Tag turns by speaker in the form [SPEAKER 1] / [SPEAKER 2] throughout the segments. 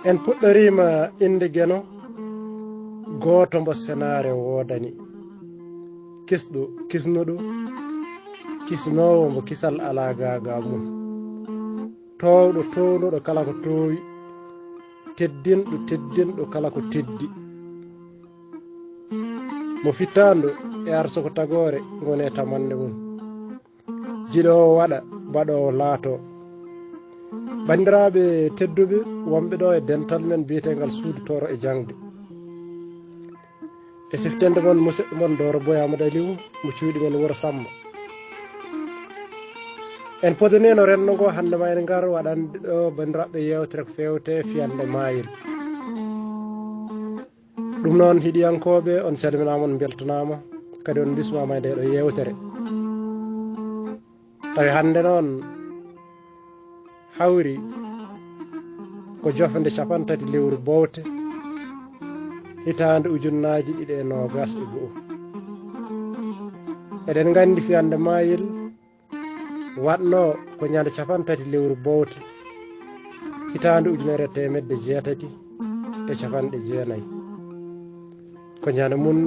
[SPEAKER 1] en puɗɗorima inde Gueno goto mbo senare wodani kisɗo kisnuɗo kisnowo mbo kisal ala gaga mum towɗo townuɗo kala ko towi teddinɗo teddinɗo kala ko teddi mo fittando e arsoko tagore gone tamande mum jiɗowo waɗa baɗowo laato bandiraɓe tedduɓe wonɓe ɗo e dental men biyetegal suudu toro e jangde e siftende mon musidɗo mon Doro Boy Amadou Aliou mo cuuɗi men Wuro Samba en podonino renno ngo hande ma en gar waɗande ɗo bandiraɓe yewtere ko fewte fiyande mayir ɗum noon hiɗiyankoɓe on calminama on beltanama kadi on bismama e nde ɗo yewtere tawi hande noon hawri ko jofde 50 lewru bowte hitande ujunnaji 2021 eɗen gandi fiyande mayil watno ko ñande 50 lewru bowte hitande 1990 ko ñande mun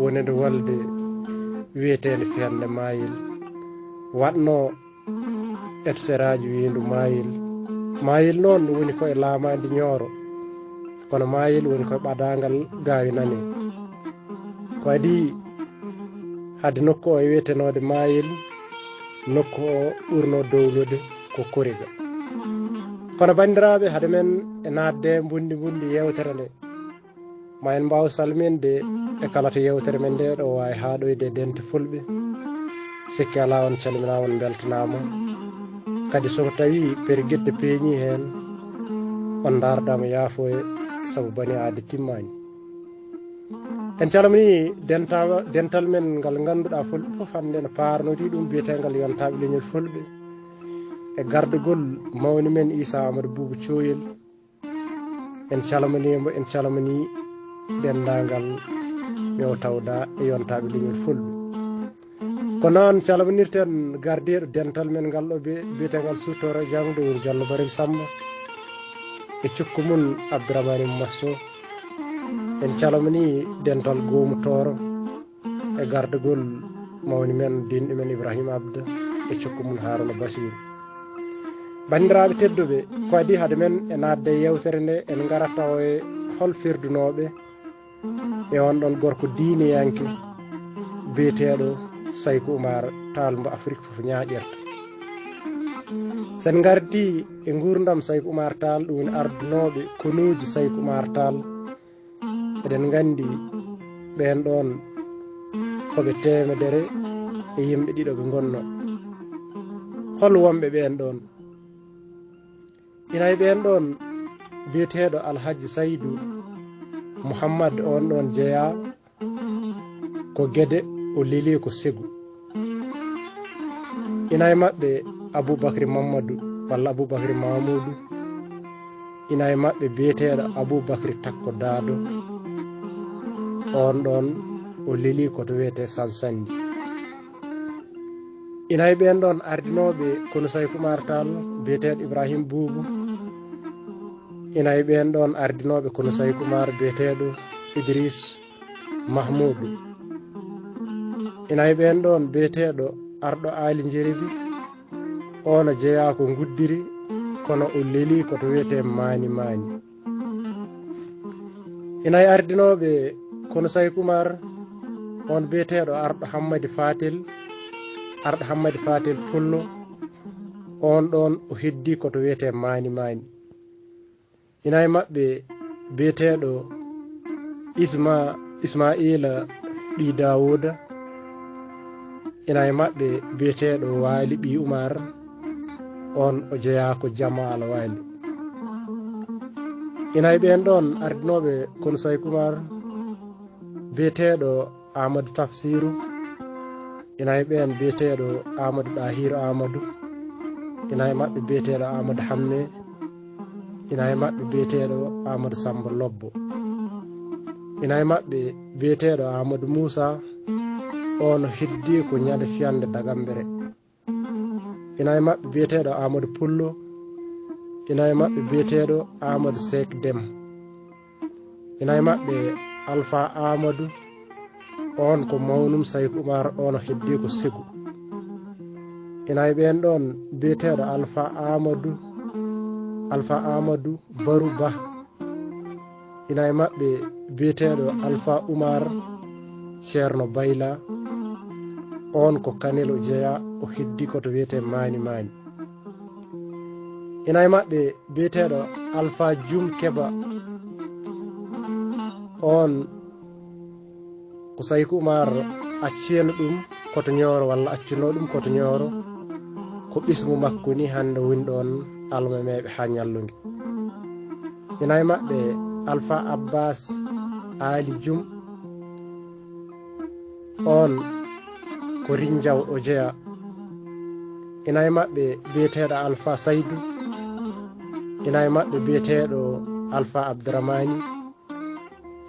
[SPEAKER 1] wonede walde wiyetede fiyande mayil watno et seraji windu mayil noon woni koye laamadi ñooro kono mayil woni koye ɓadagal gawi nani ko adi hade nokku o wiyetenode mayil nokku o ɓurno dowlude ko Kuriga kono bandiraɓe hade men e nadde bundi yewtere nde ma en mbaw salminde e kala to yewtere men nde ɗo wawi haɗoyde dente fulɓe sikki ala on calminama on beltanama kadi soko tawi perguedde peeñi hen on dardama yaafoye saabu bani aade timmani en calmini dental men ngal ganduɗa fulɓe foof hande ne parnori ɗum biyetegal yontaɓe leñol fulɓe e gardugol mawni men Issa Amadou Boubou Thioyel en calminimo en calmini dendagal mew tawda e yontaɓe leñol fulɓe ko noon calminirten gardiɗo dental men ngal ɗo biyetegal sutoro jangde woni Diallo Barel Samba e cukku mun Abdourahmane Masso en calmini dental Gomu Toro e gardugol mawni men dinɗo men Ibrahima Abda e cukku mun Haruna Basiru bandiraɓe tedduɓe ko adi hade men e nadde yewtere nde en garata o e hol firdunoɓe e on ɗon gorko diiniyanke biyeteɗo Saykou Oumar Tall mbo Afrique fof ñaaƴerta sen gardi e gurdam Saykou Oumar Tall ɗum woni ardunoɓe konuji Saykou Oumar Tall eɗen gandi ɓen ɗon koɓe temedere e yimɓe ɗiɗo ɓe gonno hol wonɓe ɓen ɗon inay ɓen ɗon biyeteɗo Alhaji Saydou Mouhammad on ɗon jeeya ko Guédé o leli ko Ségou inay maɓɓe Aboubacry Mamadou walla Aboubacry Mamoudou inay maɓɓe biyeteɗo Aboubacry Takko Dado on ɗon o leli koto wiyete Sansandi inay ɓen ɗon ardinoɓe kono Saykou Oumar Tall biyeteɗo Ibrahima Boubou inay ɓen ɗon ardinoɓe kono Saykou Oumar biyeteɗo Idriss Mahmoudou inay ɓen ɗon biyeteɗo arɗo Ali Njeribi ono jeeya ko guddiri kono o leli koto wiyete mani inay ardinoɓe kono Saykou Oumar on biyeteɗo arɗo Hammadi Fatil Pullo on ɗon o heddi koto wiyete mani inay maɓɓe biyeteɗo Ismaila Ɗi Dawouda inay maɓɓe biyeteɗo Waali Ɓi Oumar on o jeeya ko Jamal Waali inay ɓen ɗon ardinoɓe kono Saykou Oumar biyeteɗo Amadou Tafsirou inay ɓen biyeteɗo Amadou Dahiru Amadou inay maɓɓe biyeteɗo Amadou Hamme inay maɓɓe biyeteɗo Amadou Samba Lobbo inay maɓɓe biyeteɗo Amadou Moussa on heddi ko ñande fiyande Dagambere inay maɓɓe biyeteɗo Amadou Pullo ina e maɓɓe biyeteɗo Amadou Seck Dem, ina e maɓɓe Alpha Amadou on ko mawnum Saykou Oumar on heddi ko Ségou, ina e ɓen ɗon biyeteɗo Alpha Amadou Barou Ba, ina e maɓɓe biyeteɗo Alpha Oumar Ceerno Bayla on ko Kanel o jeeya o heddi koto wiyete Mani Mani, ina e maɓɓe biyeteɗo Alpha Dioum Keba on ko Saykou Oumar acciyeno ɗum koto Nioro walla accuno ɗum koto Nioro ko ɓismu makko ni hande woni ɗon alma meɓe ha ñallungi, ina e maɓɓe Alpha Abbas Ali Dioum on ko Rindiaw o jeeya, ina e maɓɓe biyeteɗo Alpha Saydou, ina e maɓɓe biyeteɗo Alpha Abdourahmani,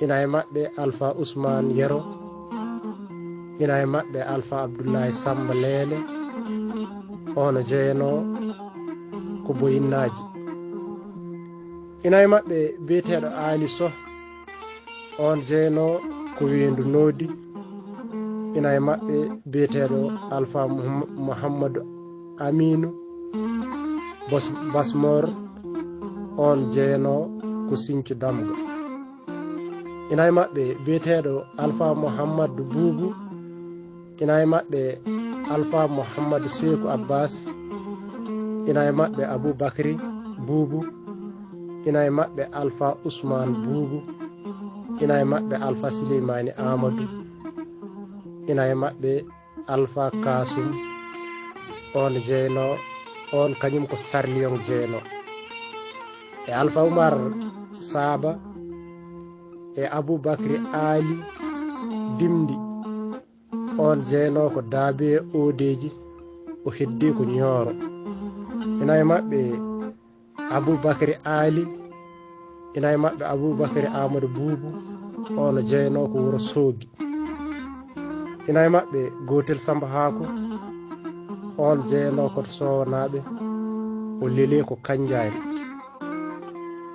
[SPEAKER 1] ina e maɓɓe Alpha Ousmane Yero, ina e maɓɓe Alpha Abdoulaye Samba Lele ono jeeyano ko Boyinnaji, ina e maɓɓe biyeteɗo Ali Sow on jeeyano ko Wendu Nodi, ina e maɓɓe biyeteɗo Alpha Mouhamadou Aminou Basmor on jeeyano ko Sinthiou Damga, ina e maɓɓe biyeteɗo Alpha Mouhamadou Boubou, ina e maɓɓe Alpha Mouhamadou Sékou Abbas, ina e maɓɓe Aboubacry Boubou, ina e maɓɓe Alpha Ousmane Boubou, ina e maɓɓe Alpha Souleymani Amadou, ina e maɓɓe Alpha Kasum on jeeyno on kañum ko Sarliyon jeeyno, e Alpha Oumar Saba e Aboubacry Ali Dimdi on jeeyno ko Daabe Odeji o heddi ko Nioro, ina e maɓɓe Aboubacry Ali, ina e maɓɓe Aboubacry Amadou Boubou on jeeyno ko Wuro Sogi, ina e maɓɓe Gotel Samba Hako on jeeyno koto Sowanaɓe o Lele ko Kandiari,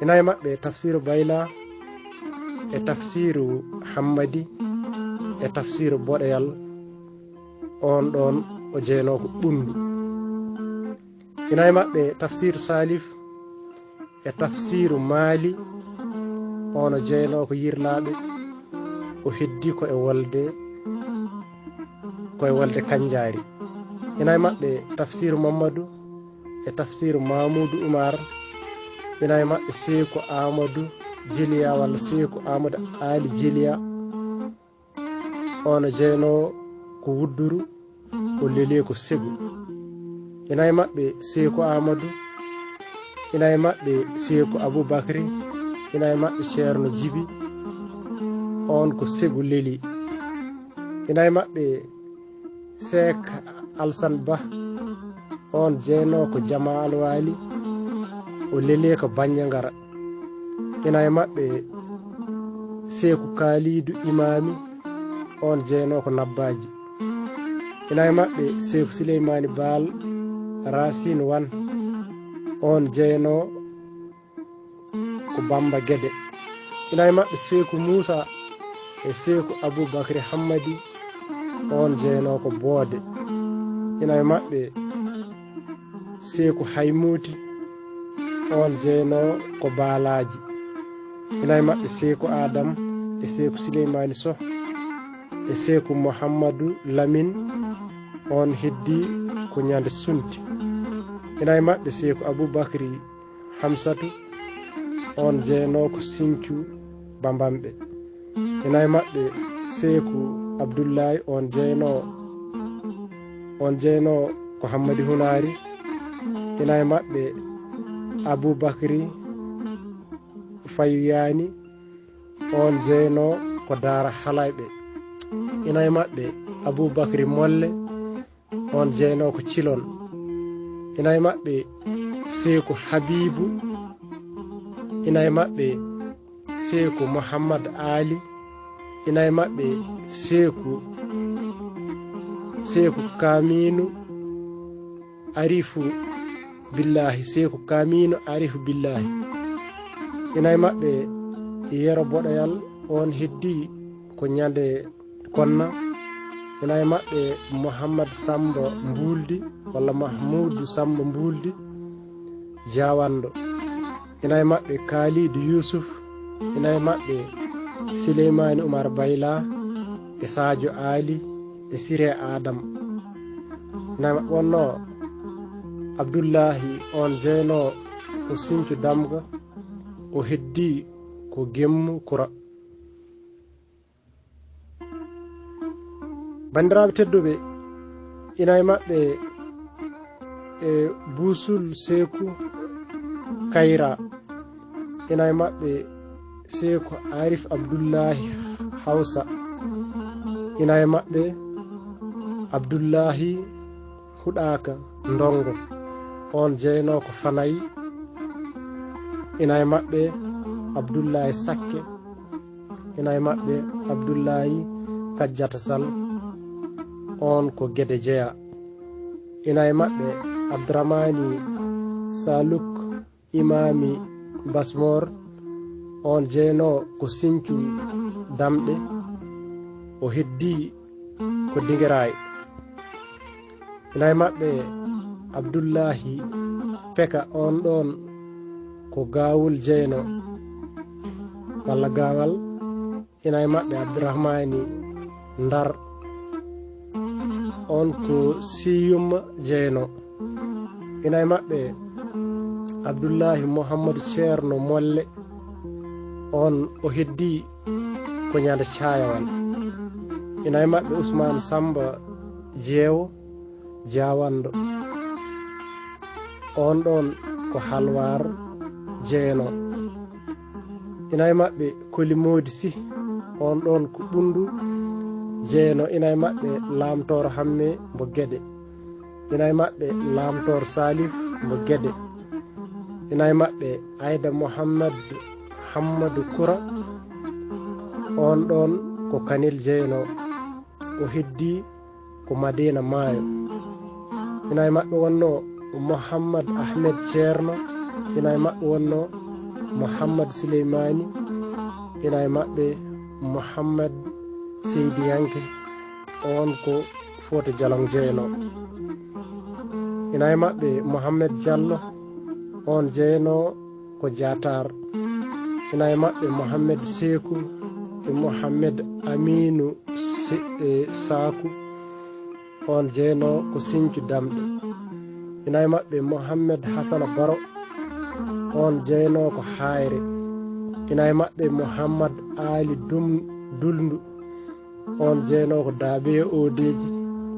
[SPEAKER 1] ina e maɓɓe Tafsiru Bayla e Tafsiru Hammadi e Tafsiru Boɗoyal on ɗon o jeeyno ko Ɓundu, ina e maɓɓe Tafsiru Salif e Tafsiru Mali on o jeeyno ko Yirlaɓe o heddi ko e wolde Kandiari, ina e maɓɓe Tafsiru Mamadou e Tafsiru Mamoudou Oumar, ina e maɓɓe Sékou Amadou Djilia walla Sékou Amadou Ali Djilia on o jeeyno ko Wudduru o Lele ko Ségou, ina e maɓɓe Sékou Amadou, ina e maɓɓe Sékou Aboubacry, ina e maɓɓe Ceerno Djibi on ko Ségou Leli, ina e maɓɓe Seck Alsane Ba on jeeyno ko Jama Alwali o Lele ko Bandiagara, ina e maɓɓe Sékou Kalidou Imami on jeeyno ko Nabbaji, ina e maɓɓe Sékou Souleymani Baal Racine Wane on jeeyno ko Bamba Guédé, ina e maɓɓe Sékou Moussa e Sékou Aboubacry Hammadi on jeeyno ko Boode, ina e maɓɓe Sékou Haymouti on jeeyno ko Baalaji, ina e maɓɓe Sékou Adam e Sékou Souleymani Sow e Sékou Mouhamadou Lamine on heddi ko Ñande Sunti, ina e maɓɓe Sékou Aboubacry Hamsatou on jeeyno ko Sinthiou Bambamɓe, ina e maɓɓe Sékou Abdoulaye on jeeyno ko Hammadi Hunari, ina e maɓɓe Aboubacry Fayouyani on jeeyno ko Dara Halayɓe, ina e maɓɓe Aboubacry Molle on jeeyno ko Thilon, ina e maɓɓe Sékou Habibou, ina e maɓɓe Sékou Mouhamad Ali, ina e maɓɓe Sékou Kaminou Arifou billahi seeko kamino arifu billahi ina e maɓɓe yero boɗoyal on heddi ko ñande konna ina e maɓɓe Mouhamad Samba Mbuldi walla Mahmoudou Samba Mbuldi Jawando ina e maɓɓe Kalidou Youssouf ina e maɓɓe Souleymani Oumar Bayla e Sadio Ali e Siré Adam ina e maɓɓe wonno Abdoullahi on jeyno ko Sinthiou Damga o heddi ko Gemmu Koura bandiraɓe tedduɓe ina e maɓɓe e Bousoul Sekou Kayra ina e maɓɓe Sekou Arif Abdoullahi Hawsa ina e maɓɓe Abdoullahi Huɗaka Ndongo on jeyno ko Fanayi ina e maɓɓe Abdoullahi Sakke ina e maɓɓe Abdoullahi Kajjata Sall on ko Guédé Jeeya ina e maɓɓe Abdourahmani Salouk Imami Basmor on jeyno ko Sinthiou Damɗe o heddi ko Dinguiraye ina e maɓɓe Abdoullahi Peka on ɗon ko Gawul jeyno walla Gawal ina e maɓɓe Abdourahmani Ndar on ko Siyuma jeyno ina e maɓɓe Abdoullahi Mouhamadou Ceerno Molle on o heddi ko ñande Cayawal ina e maɓɓe Ousmane Samba Jeewo Jawando on ɗon ko Halwar jeyno ina e maɓɓe Koli Modi Sy on ɗon ko Ɓundu jeyno ina e maɓɓe Lamtoro Hamme mbo Guédé ina e maɓɓe Lamtoro Salif mbo Guédé ina e maɓɓe Aïda Mouhammad Hammadou Koura on ɗon ko Kanel jeyno o heddi ko Madina Maayo ina e maɓɓe wonno Mouhammad Ahmed Ceerno ina e maɓɓe wonno Mouhammad Souleymani ina e maɓɓe Mouhammad Seydi Yanke on ko Fouta Jalong jeyno ina e maɓɓe Mouhammad Diallo on jeyno ko Diatar ina e maɓɓe Mouhammad Sekou e Mouhammad Aminou Sakou on jeyno ko Sinthiou Damɗe ina e maɓɓe Mouhammad Hassana Baro on jeyno ko Hayre ina e maɓɓe Mouhammad Ali Dulndu on jeyno ko Daabe Odeji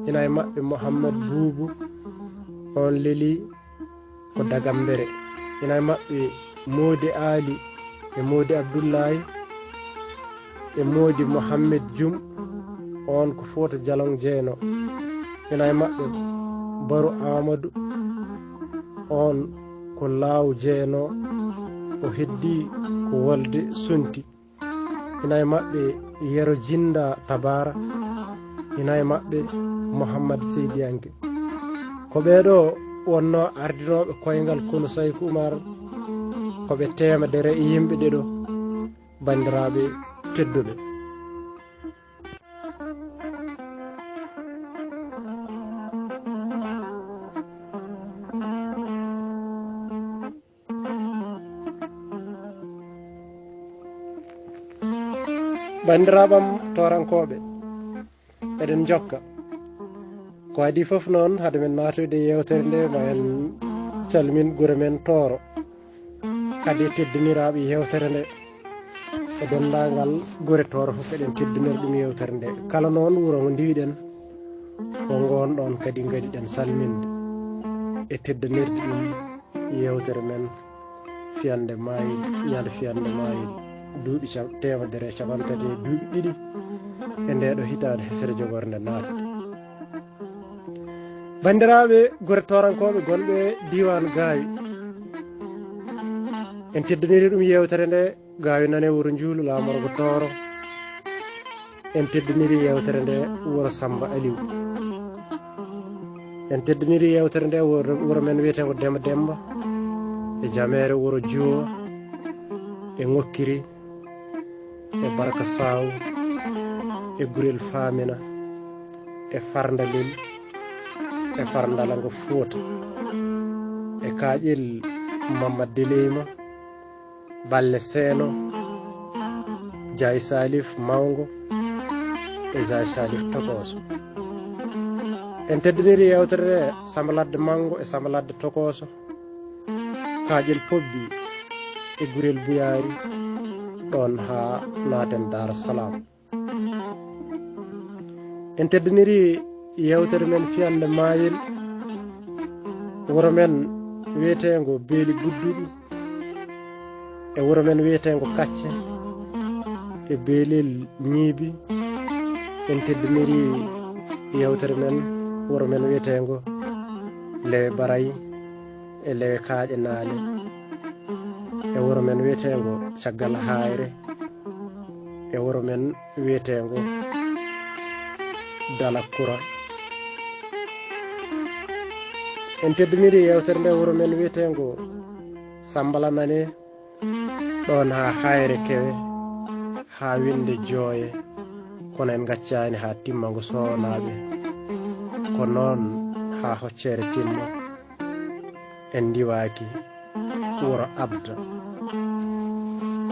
[SPEAKER 1] ina e maɓɓe Mouhammad Boubou on leli ko Dagambere ina e maɓɓe Modi Ali e Modi Abdoullahi e Modi Mouhammad Dioum on ko Fouta Jalong jeyno ina e maɓɓe Baro Amadou on ko Law jeyno o heddi ko Wolde Sonti ina e maɓɓe Yero Jinda Tabara ina e maɓɓe Mouhammad Seydi Yanke ko ɓeɗo wonno ardinoɓe koyngal kono Saykou Oumar koɓe temedere e yimɓe ɗeɗo bandiraɓe tedduɓe bandiraɓam torankoɓe eɗen jokka ko adi foof noon hade men natoyde yewtere nde ma en calmin guure men Toro kadi teddiniraɓe yewtere nde e dendagal guure Toro foof eɗen teddinira ɗum yewtere nde kala noon wuuro ngo ndiwiɗen ko gonɗon kadi gadiɗen salminde e teddanirde ɗum yewtere men fiyande mayil ñande fiyande mayil duuɓi temedere capantati e duuɓi ɗiɗi e ndeɗo hitande hesere jogorde nde natde bandiraɓe guure torankoɓe gonɓe diwan Gaawi en teddiniri ɗum yewtere nde Gaawi nane wuuro Njuulu lamorgo Toro en teddiniri yewtere nde wuuro Samba Aliou en teddiniri yewtere nde wuro men wiyete ko Demba Demba e jamere wuro Juwo e Ngokkiri e Barka Saw e Gurel Famina e Farndalil e Farndalango Fouta e Kaƴel Mamad Deleyma Balle Seno Jay Salif Mawngo e Jay Salif Tokoso en teddiniri yewtere Samba Ladde Mango e Samba Ladde Tokoso Kaƴel Pobbi e Gurel Buyari ɗon ha naten Dar Salam en teddiniri yewtere men fiyande mayel wuro men wiyetengo Beeli Gudduɗu e wuro men wiyetengo Kacce e Beelel Ñiibi en teddiniri yewtere men wuro men wiyetengo Lewe Barayi e Lewe Kaaƴe Naale e wuro men wiyetengo Caggal Hayre e wuro men wiyetengo Dalakura en teddiniri yewtere nde wuro men wiyetengo Sambala Nane ɗon ha Hayre Kewe ha Winde Jooye kono en gaccani ha Timmango Sownaɓe ko noon ha Hoccere Timma en diwaki wuro Abda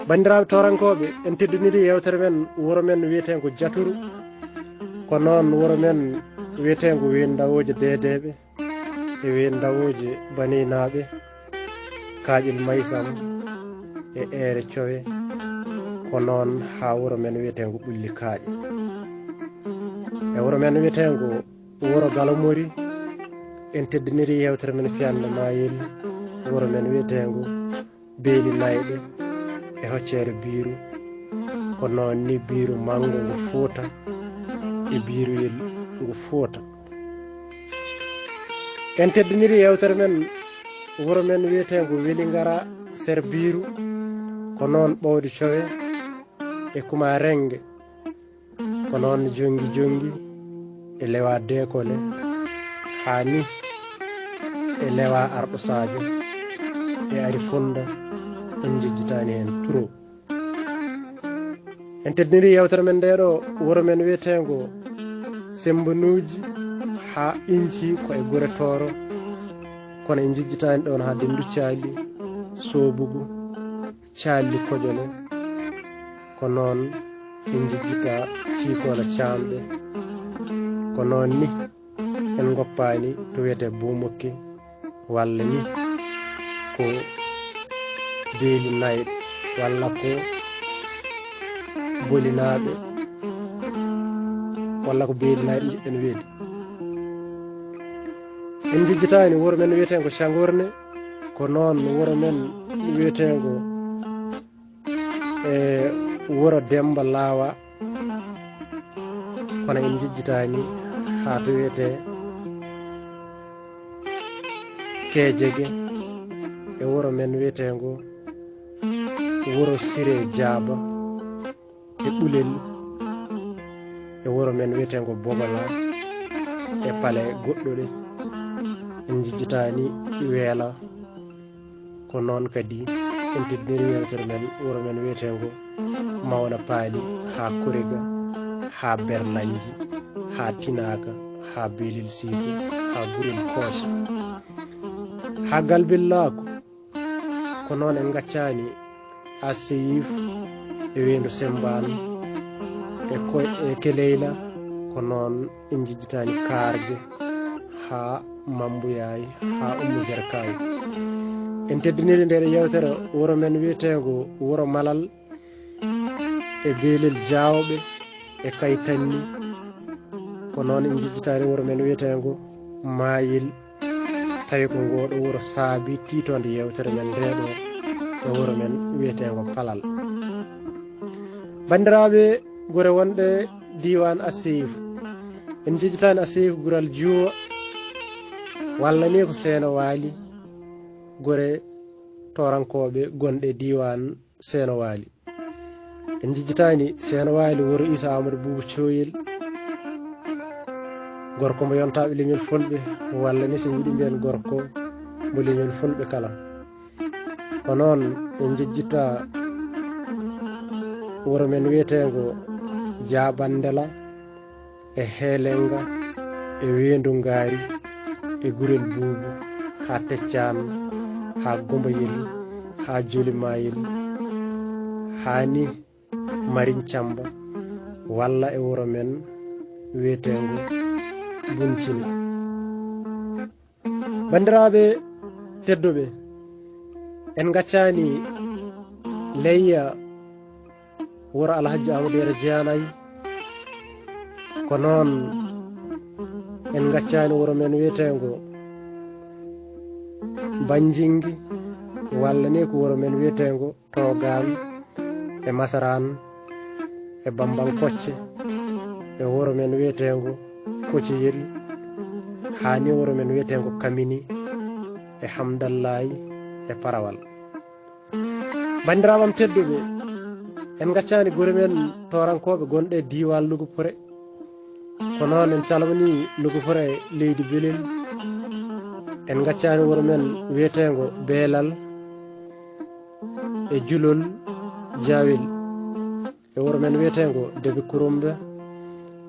[SPEAKER 1] bandiraɓe torankoɓe en teddiniri yewtere men wuro men wiyetengo Jaturu ko noon wuro men wiyetengo Windawoje Dedeɓe e Windawoje Baninaɓe Kaƴel Maysam e Eere Cowe ko noon ha wuro men wiyetengo Ɓulli Kaaƴe e wuro men wiyetengo wuro Galamori en teddiniri yewtere men fiyande mayel wuro men wiyetengo Beeli Nayɗe e Hoccere Biiru ko noon ni Biiru Mango ngo Fouta e Biiruyel ngo Fouta en teddiniri yewtere men wuro men wiyetengo Welingara Ser Biiru ko noon Ɓowde Cowe e Kuma Renge ko noon Jongi Jongi e Lewa Dekole hani e Lewa Arɗo Sadio e Ari Funda en jejjitani hen turo en teddiniri yewtere men ndeɗo wuro men wiyetengo Sembanuji ha Inci ko e Gure Toro kono en jejjitani ɗon ha Dendu Caali Sobugu Caali Kojone ko noon en jejjita Cikola Camɓe ko noon ni en goppani to wiyete Boumokki walla ni ko Beeli Nayɗe walla ko Bolinaɓe walla ko Beeli Nayɗe jiɗɗen weedi en jejjitani wuro men wiyetengo Cangorne ko noon wuro men wiyetengo e wuro Demba Lawa kono en jejjitani ha to wiyete Keejege e wuro men wiyetengo wuro Sire Diaba e Ɓulel e wuro men wiyetengo Bogola e Pale Goɗɗoɗe en jejjitani Weela ko noon kadi en teddiniri yewtere men wuro men wiyetengo Mawna Paali ha Kuriga ha Berlanji ha Tinaka ha Belel Siidu ha Gurel Koosa ha Galbillako ko noon en gaccani Asseyif e Wendu Sembane e Keleyla ko noon en jejjitani Karge ha Mambuyayi ha Umu Zerkayi en teddiniri nde yewtere wuro men wiyetengo wuro Malal e Belel Diawɓe e Kaytanni ko noon en jejjitani wuro men wiyetengo Mayil tawi ko ngoɗo wuro saabi titonde yewtere men ndeɗo e wuro men wiyetengo Palal bandiraɓe gure wonɗe diwan Asseyif en jejjitani Asseyif gural Juwa walla ni ko Seeno Waali gore torankoɓe gonɗe diwan Seeno Waali en jejjitani Seeno Waali wuro Issa Amadou Boubou Coyel gorko mo yontaɓe leñol fulɓe walla ni so jiɗi mbiyen gorko mo leñol fulɓe kala ko noon en jejjita wuro men wiyetengo Jabandela e Heelenga e Wendu Ngaari e Gurel Buubu ha Teccaan ha Gombayel ha Jolimayel hani Marin Camba walla e wuro men wiyetengo Buncine. Bandiraɓe tedduɓe, en gaccani leyya wuro Alhaji Amadou Yero Jeanayi ko noon en gaccani wuro men wiyetengo Banjingi walla ni ko wuro men wiyetengo Togan e Masaran e Bambankocce e wuro men wiyetengo Kociyel hani wuro men wiyetengo Kamini e Hamdallahi e Parawal. Bandiraɓam tedduɓe, en gaccani gure men torankoɓe gonɗe diwal Lugupure ko noon en calmini Lugupure leydi Belel. En gaccani wuro men wiyetengo Beelal e Julol Jawel e wuro men wiyetengo Debi Kurumbe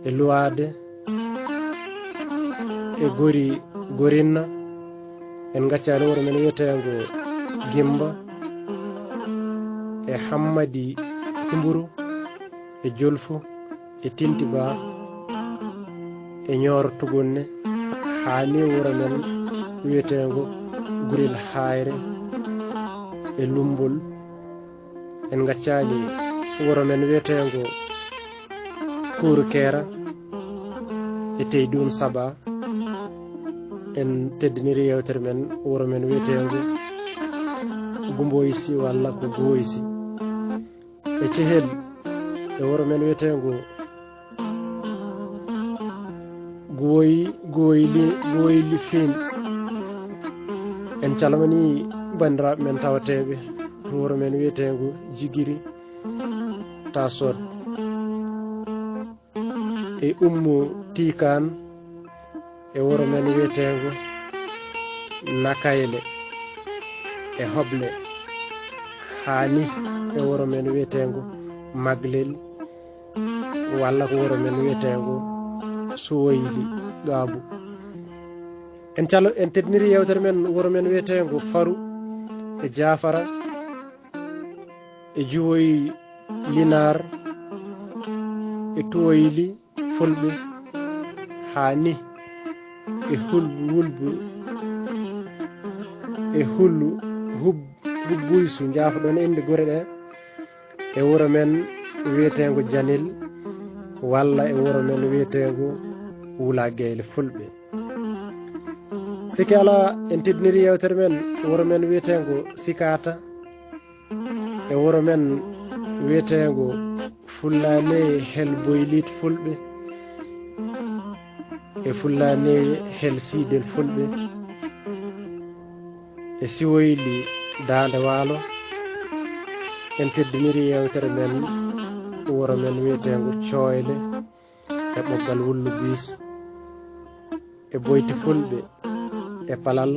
[SPEAKER 1] e Luwade e Gorinna. En gaccani wuro men wiyetengo Gimba e Hammadi Kumburu e Jolfu e Tintiba e Ñooro Tugunne hani wuro men wiyetengo Gurel Hayre e Lumbol. En gaccani wuro men wiyetengo Kuuru Kera e Teydum Saba. En teddiniri yewtere men wuro men wiyetengo Gumboysi walla ko Goysi e Cehel e wuro men wiyetengo Goyli Fin. En calmini bandiraɓe men tawateɓe to wuro men wiyetengo Jigiri Tasod e Ummu Tikan e wuro men wiyetengo Nakayle e Hoble hani e wuro men wiyetengo Maglel walla ko wuro men wiyetengo Suwoyli Gaabu. En teddiniri yewtere men wuro men wiyetengo Faru e Jafara e Juwoyi Linar e Tuwoyli Fulɓe hani e Wulbu e Hullu Hubbuysu jaafoɗon inde gore ɗe e wuro men wiyetengo Janil walla e wuro men wiyetengo Wulagueyle Fulɓe. Siki ala en teddiniri yewtere men wuro men wiyetengo Sikata e wuro men wiyetengo Fullane Hel Boylit Fulɓe e Fullane Hel Sidel Fulɓe e Siwoyli Dande Waalo. En teddiniri yewtere men wuro men wiyetengo Coyle e Ɓoggal Wullu Bis e Boyti Fulɓe e Palal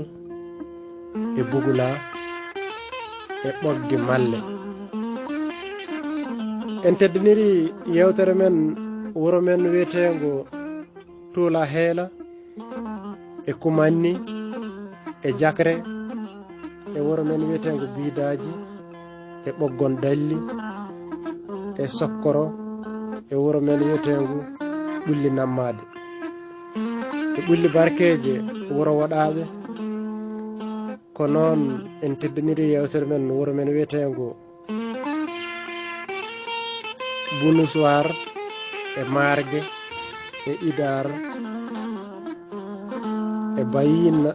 [SPEAKER 1] e Bugula e Ɓoggi Malle. En teddiniri yewtere men wuro men wiyetengo Tuula Heela e Kumanni e Jakre e wuro men wiyetengo Bidaji e Ɓoggon Dalli e Sokkoro e wuro men wiyetengo Ɓulli Nammade e Ɓulli Barkeje wuro Woɗaɓe. Ko noon en teddiniri yewtere men wuro men wiyetengo Bunuswar e Margue e Idar e Bayina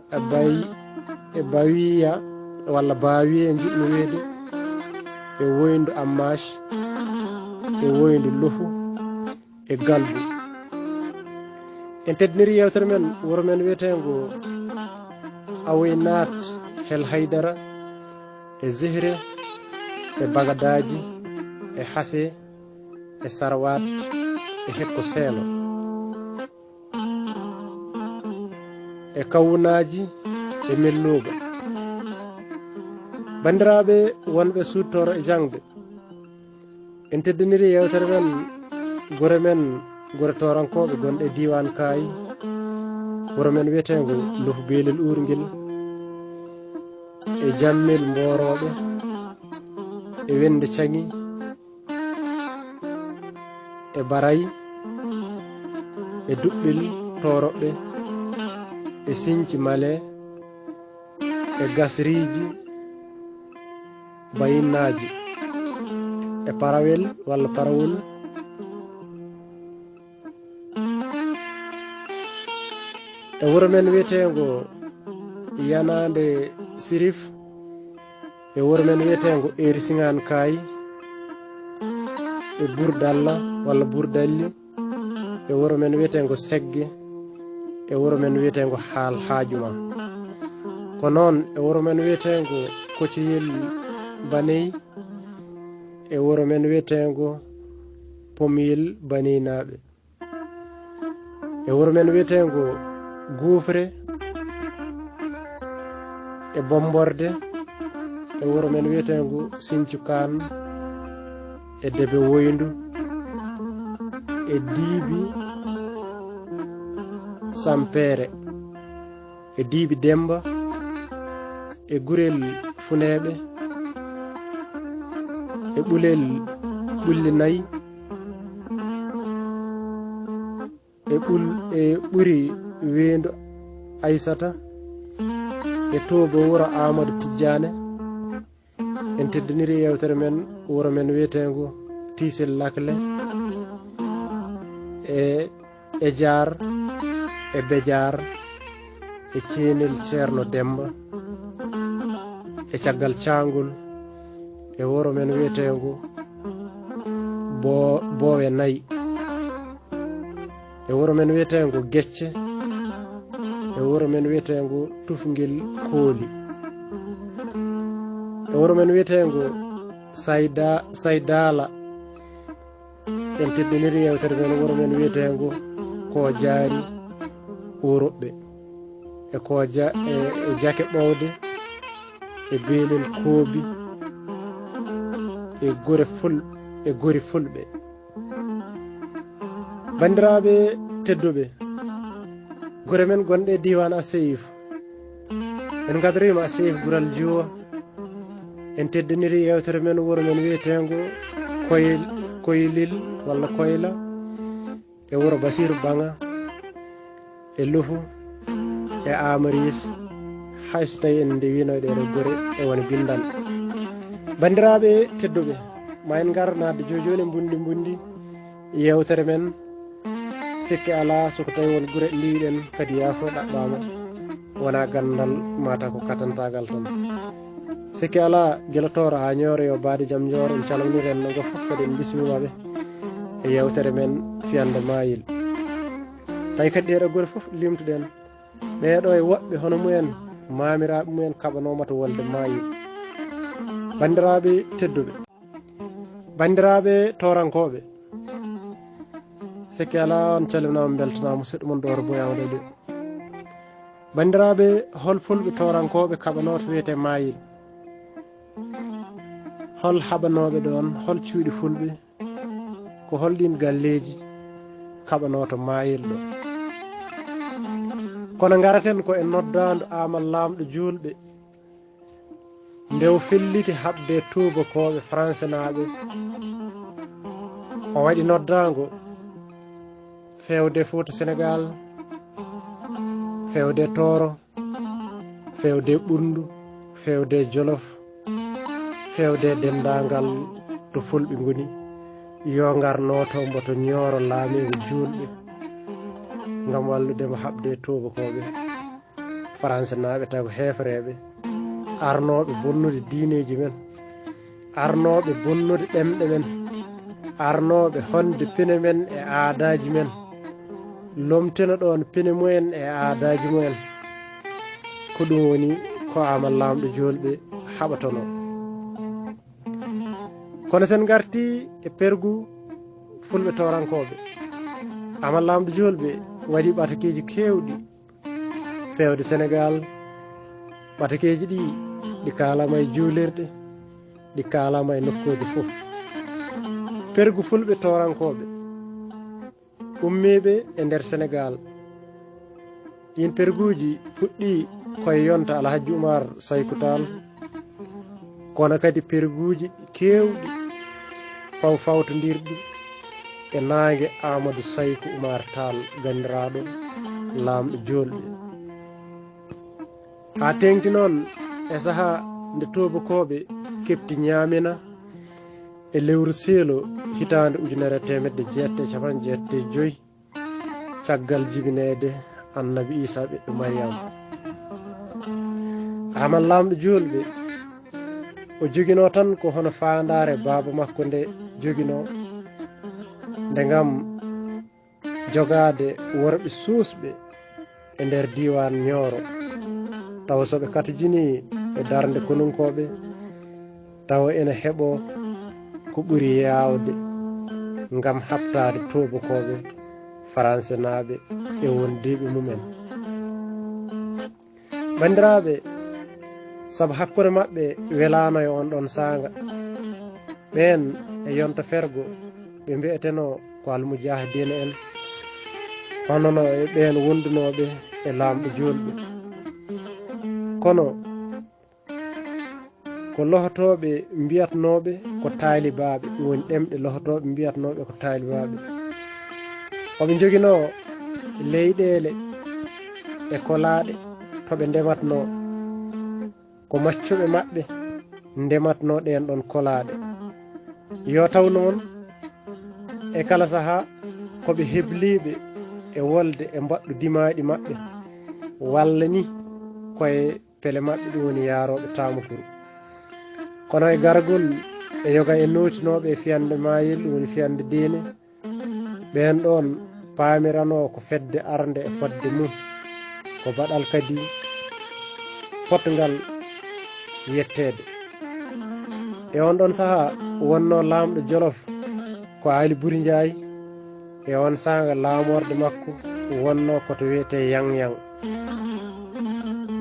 [SPEAKER 1] e Bawiya walla Bawiye jiɗmi weede e Woyndu Ammash e Woyndu Lufu e Galbu. En teddiniri yewtere men wuro men wiyetengo Awoynat Hel Haydara e Zihre e Bagadaji e Hase e Sarwat e Hekko Seeno. e kawunaji e melluga bandiraɓe wonɓe suttoro e jangde en teddiniri yewtere men gore men gore torankoɓe gonɗe diwan Kayi wuro men wiyetego Lufu Belel Urguel e Jammel Mboroɓe e Wende Cangi e Barayi e Duɓɓel Toroɓe e Sinthi Male e Gasriji Bayinnaji e Parawel walla Parawol e wuro men wiyetego Yanande Sirif e wuro men wiyetego Erisingan Kayi e Burdalla walla Burdalli e wuro men wiyetego Segge e wuro men wiyetego Haal Hajuma ko noon e wuro men wiyetego Kociyel Baneyi e wuro men wiyetego Pomiyel Baneynaɓe e wuro men wiyetego Gufre e Bomborde e wuro men wiyetego Sinthiou Kane e Debe Woyndu e Diibi Sampere e Diibi Demba e Gurel Funeɓe e Ɓulel Ɓulli Nayi e Ɓuri Wendu Aissata e Tobo wuro Amadou Tidjane en teddiniri yewtere men wuro men wiyetego Tisel Lakle e Jar e Bejar e Cenel Ceerno Demba e caggal Cangol e wuro men wiyetego Bowe Nayi e wuro men wiyetego Gecce e wuro men wiyetego Tufguel Kooli e wuro men wiyetego Saydala en teddiniri yewtere men wuro men wiyetego Ko Jaari Uroɓɓe e Jake Ɓowde e Belel Koobi e Gori Fulɓe bandiraɓe tedduɓe gore men gonɗe diwan Asseyif en gadorima Asseyif Gural Juwa en teddiniri yewtere men wuro men wiyetego Koylil walla Koyla e wuro Basiru Banga e Lufu e Amaris hayso tawi en nde winoɗe ɗo gore e woni bindan bandiraɓe tedduɓe ma en gar nadde joni bundi yewtere men sikki ala soko tawi won gure liiɗen kadi yaafo ɗaɓɓama wona gandal mata ko katantagal tan sikki ala guelatoro ha ñoore yo baade jaam joro en calminiren no go fof kadi en bismimaɓe e yewtere men fiyande mayil tawi kadi ɗeɗo gure fof limtuɗen ɓeɗo e woɓɓe hono mumen mamiraɓe mumen kaɓanomata wolde mayil bandiraɓe tedduɓe bandiraɓe torankoɓe sikki ala on calminama beltanama musidɗo mon ɗo to boyama ɗo bandiraɓe hol fulɓe torankoɓe kaɓanoto wiyete mayil hol haɓanoɓe ɗon hol cuuɗi fulɓe ko holɗin galleji kaɓanoto mayil ɗo kono garaten ko e noddandu amal lamɗo julɓe ndew felliti haɓde tubakoɓe français naɓe o waɗi noddago fewde Fouta Sénégal fewde Toro fewde Ɓundu fewde Jolof fewde dendagal to fulɓe goni yo garnoto mboto ñooro laamigo julɓe gam walludemo haɓde tubakoɓe français naɓe taw ko hefreɓe arnoɓe bonnude diineji men arnoɓe bonnude ɗemɗe men arnoɓe honde pine men e aadaji men lomtena ɗon pine mumen e aadaji mumen ko ɗum woni ko amal lamɗo julɓe haɓatono kono sen garti e pergu fulɓe torankoɓe amal lamɗo julɓe waɗi ɓatakiji kewɗi fewde Sénégal ɓatakeji ɗi kalama e juulirɗe ɗi kalama e nokkuji fof pergu fulɓe torankoɓe ummiɓe e nder Sénégal ɗin perguji fuɗɗi koye yonta Alhaji Oumar Saykou Tall kono kadi perguji kewɗi fawtodirɗi e nangue Amadou Saykou Oumar Tall gandiraɗo lamɗo julɓe ha tengti noon e saaha nde tubakoɓe kepti ñamina e lewru seelo hitande 1975 caggal jibinede Annabi Isa ɓiɗɗo Mariama amal lamɗo julɓe o jogino tan ko hono fandare baba makko nde jogino nde gam jogade worɓe susɓe e nder diwan Nioro taw soɓe katojini e darde konunkoɓe taw ene heeɓo ko ɓuuri yawde gam habtade tubakoɓe français naɓe e wondiɓe mumen bandiraɓe saabu hakkude mabɓe welano e on ɗon sanga ɓen e yonta fergo ɓe mbiyeteno ko almujahidina en honono e ɓen wondunoɓe e lamɗo julɓe kono ko lohotoɓe mbiyatnoɓe ko taalibaɓe woni ɗemɗe lohotoɓe mbiyatnoɓe ko taalibaɓe oɓe joguino leyɗele e kolaɗe toɓe ndematno ko maccuɓe maɓɓe ndematno ɗen ɗon kolaɗe yo taw noon e kala saaha koɓe hebliɓe e wolde e mbaɗɗu dimaɗi maɓɓe walla ni koye pele maɓɓe ɗum woni yaroɓe Tamakuru kono e gargol e yoga e notinoɓe e fiyande mayil ɗum woni fiyande diine ɓen ɗon pamirano ko fedde arde e fodde mum ko baɗal kadi potgal yettede e on ɗon saaha wonno lamɗo Jolof ko Ali Buri Ndiaye e on sanga lamorde makko wonno koto wiyete yang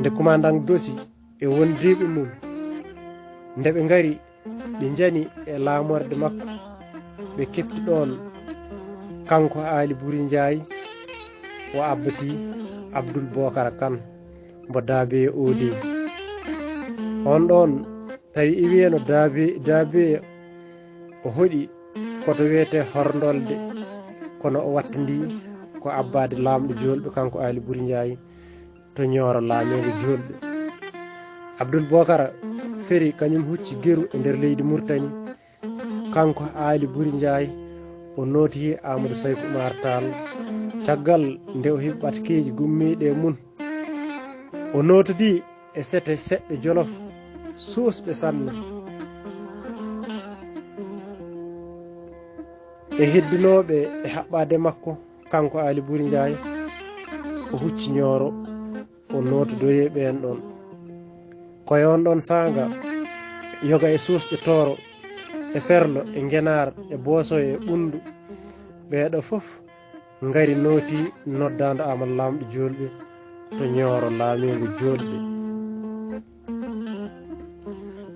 [SPEAKER 1] nde commandant Dosi e wondiɓe mum nde ɓe gari ɓe jani e lamorde makko ɓe kepti ɗon kanko Ali Buri Ndiaye o abbati Abdoul Bocara Kane mbo Daabe Odeji on ɗon tawi iwiyeno Daabe o hoɗi koto wiyete Horndolde kono o wattandi ko abbade lamɗo julɓe kanko Ali Buri Ndiaye to Nioro laamego julɓe Abdoul Bocara feri kañum hucci geru e nder leydi Mauritanie kanko Ali Buri Ndiaye o nooti Amadou Saykou Oumar Tall caggal nde o heɓi ɓatakeji gummiɗe mun o notodi e sete seɗɗe Jolof susɓe sanne e heddinoɓe e haɓɓade makko kanko Ali Buri Ndiaye o hucci Nioro o notodoye ɓen ɗon koye on ɗon sanga yoga e susɓe Toro e Ferlo e Ngenar e Bosoye e Ɓundu ɓeɗo foof ngari nooti noddando amal lamɗo julɓe to Nioro laamigo julɓe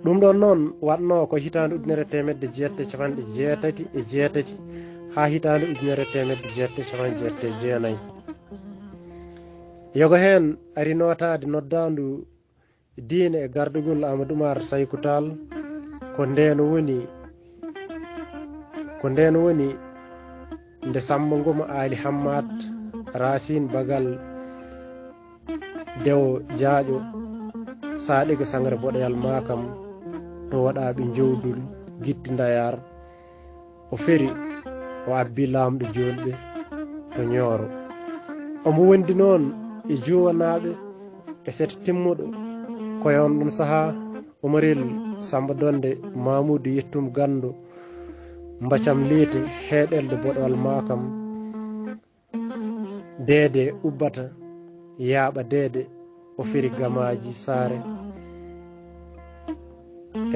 [SPEAKER 1] ɗum ɗon noon watno ko hitande 1988 ha hitande 1989 yogo hen ari notade noddandu diine e gardugol Amadou Oumar Saykou Tall ko nden woni nde Samba Ngom Ali Hammad Racine Bagal Dewo Diadio Sadiga Sangare Boɗoyal Makam to waɗaɓe jowdul Gitti Ndayar o feri o abbi lamɗo julɓe to Nioro omo wondi noon e juwanaɓe e sete timmuɗo koye on ɗum saaha Omaril Samba Donde Mamoudou Yettum Gando Mbacam Liite Heeɗelde Boɗowal Makam Dede Ubbata Yaaɓa Dede o feri gamaji Saare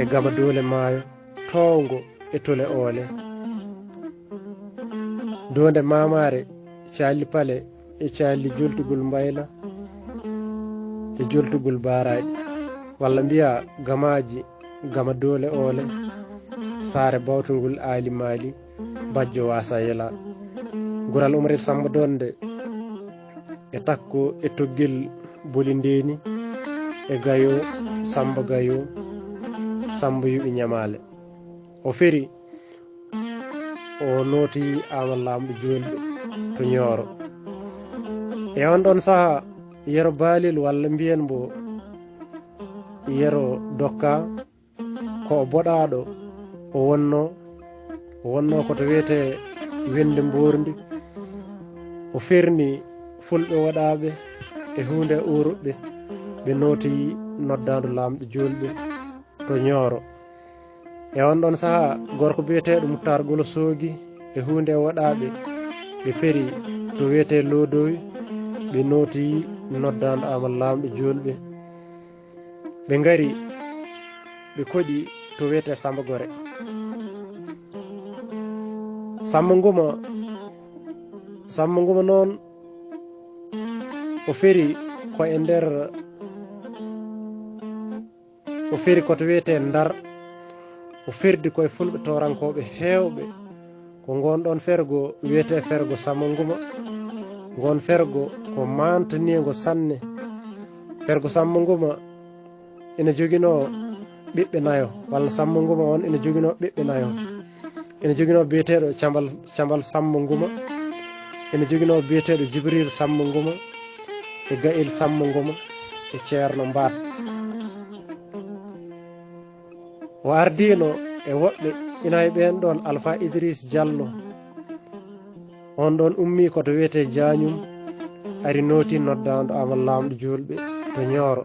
[SPEAKER 1] e gama Dole Maayo Towngo e Tole Oole Donde Mamare Cali Pale e Cali Jultugol Mbayla e joltugol baaraji walla mbiya gamaji gama dole ole saare bawtungol aali maali bajjo wasa yela gural Umar Samba Donde e takko e toggel boli ndeni e gayo Samba gayo Samba yuɓi ñamale o feri o nooti amal lamɗo julɓe to Ñooro e on ɗon saha yero baalil walla mbiyen mbo yero dokka ko o boɗaɗo o wonno koto wiyete wende mborndi o ferni fulɓe waɗaɓe e hunde uruɓɓe ɓe nooti noddandu lamɗo julɓe to Ñooro e on ɗon saha gorko biyeteɗo Moutar Golo Soogi e hunde waɗaɓe ɓe peri to wiyete Lodowi ɓe nooti noddandu amal lamɗo julɓe ɓe ngari ɓe koɗi to wiyete Samba Gore Samba Nguma noon o feri ko e nder o feri koto wiyete Ndar o ferdi koye fulɓe torankoɓe heewɓe ko gonɗon fergo wiyete fergo Samba Nguma gon fergo ko mantanigo sanne fergo Samba Nguma ene jogino ɓiɓɓe nayo walla Samba Nguma on ene jogino ɓiɓɓe nayo ene jogino biyeteɗo cambal Samba Nguma ene jogino biyeteɗo Jibril Samba Nguma e Gaïl Samba Nguma e Ceerno Mbaat o ardino e woɓɓe ina e ɓen ɗon Alpha Idriss Diallo on ɗon ummi koto wiyete Jagnum ari nooti noddandu amal lamɗo julɓe to Ñooro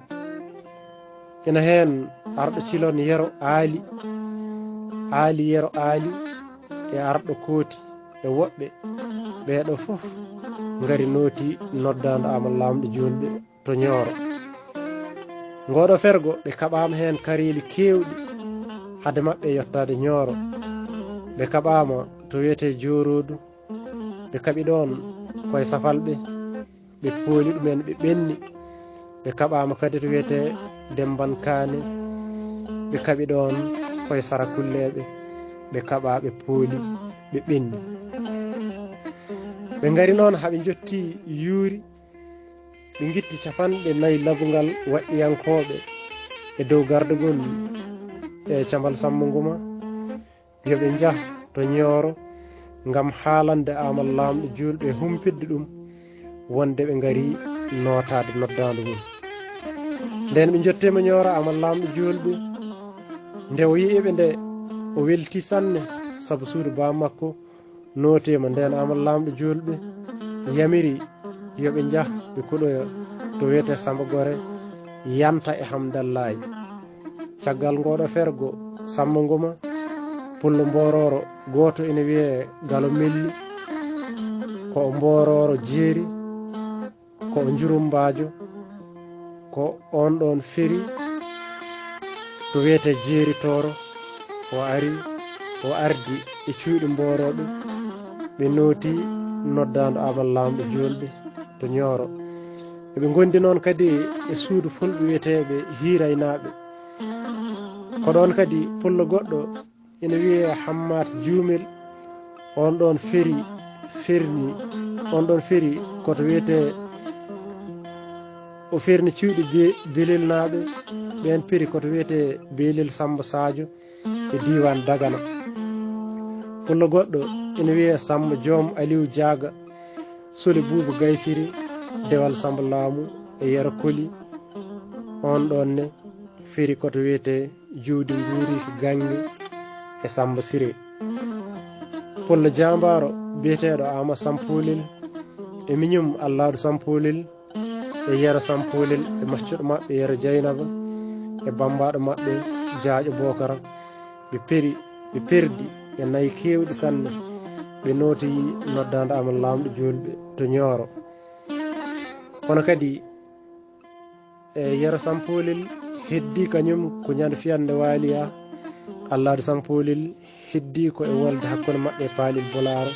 [SPEAKER 1] ina hen arɗo cilon yero aali yero aali e arɗo kooti e woɓɓe ɓeɗo fof ngari nooti noddandu amal lamɗo julɓe to Ñooro ngoɗo fergo ɓe kaɓama hen karili kewɗi hade maɓɓe yottade Ñooro ɓe kaɓama to wiyete Jorodu ɓe kaɓi ɗon koye safalɓe ɓe pooli ɗumen ɓe ɓenni ɓe kaɓama kadi to wiyete Demban Kane ɓe kaɓi ɗon koye Sarakulleɓe ɓe kaɓa ɓe pooli ɓe ɓenni ɓe ngari noon haɓe jotti yuuri ɓe guitti 4 labugal waɗɗiyankoɓe e dow gardugol e cambal Samba Nguma yoɓe jah to Ñooro ngam haalande amal lamɗo julɓe humpidde ɗum wonde ɓe ngari notade noddandu mum nden ɓe jottema Ñooro amal lamɗo julɓe nde o yiiɓe nde o welti sanne saabu suudu ba makko nootema nden amal lamɗo julɓe yamiri yoɓe jah ɓe kuɗoyo to wiyete Samba Gore yanta e Hamdallahi caggal ngoɗo fergo Samba Nguma pullo Mbororo goto ene wiye Galo Melli ko Mbororo jeeri ko Njurumbajo ko on ɗon feri to wiyete jeeri Toro o ardi e cuuɗi Mboroɓe ɓe nooti noddandu amal lamɗo julɓe to Ñooro eɓe gondi noon kadi e suudu fulɓe wiyeteɓe Hiraynaɓe ko ɗon kadi pullo goɗɗo ene wiye Hammat Jumel on ɗon feri koto wiyete o ferni cuuɗi Belel naɓe ɓen peri koto wiyete Belel Samba Sadio e diwan Dagana pullo goɗɗo ene wiye Samba Joom Aliou Diaga Soli Buuba Gaysiri Dewal Samba Laamu e Yero Koli on ɗon ne feri koto wiyete Juudi Nguuri ko Gange e Samba Siré pullo Jambaro biyeteɗo Ama Sampolil e miñum Alladu Sampolil e Yero Sampolil e maccuɗo maɓɓe Yero Dieynaba e bambaɗo maɓɓe Jaaƴo Bokara ɓe perdi e nayi kewɗi sanne ɓe nooti noddande amal lamɗo julɓe to Ñooro kono kadi e Yero Sampolil heddi kañum ko ñande fiyande waaliya Alladu Sampolil heddi ko e wolde hakkude maɓɓe e Paalil Bolaro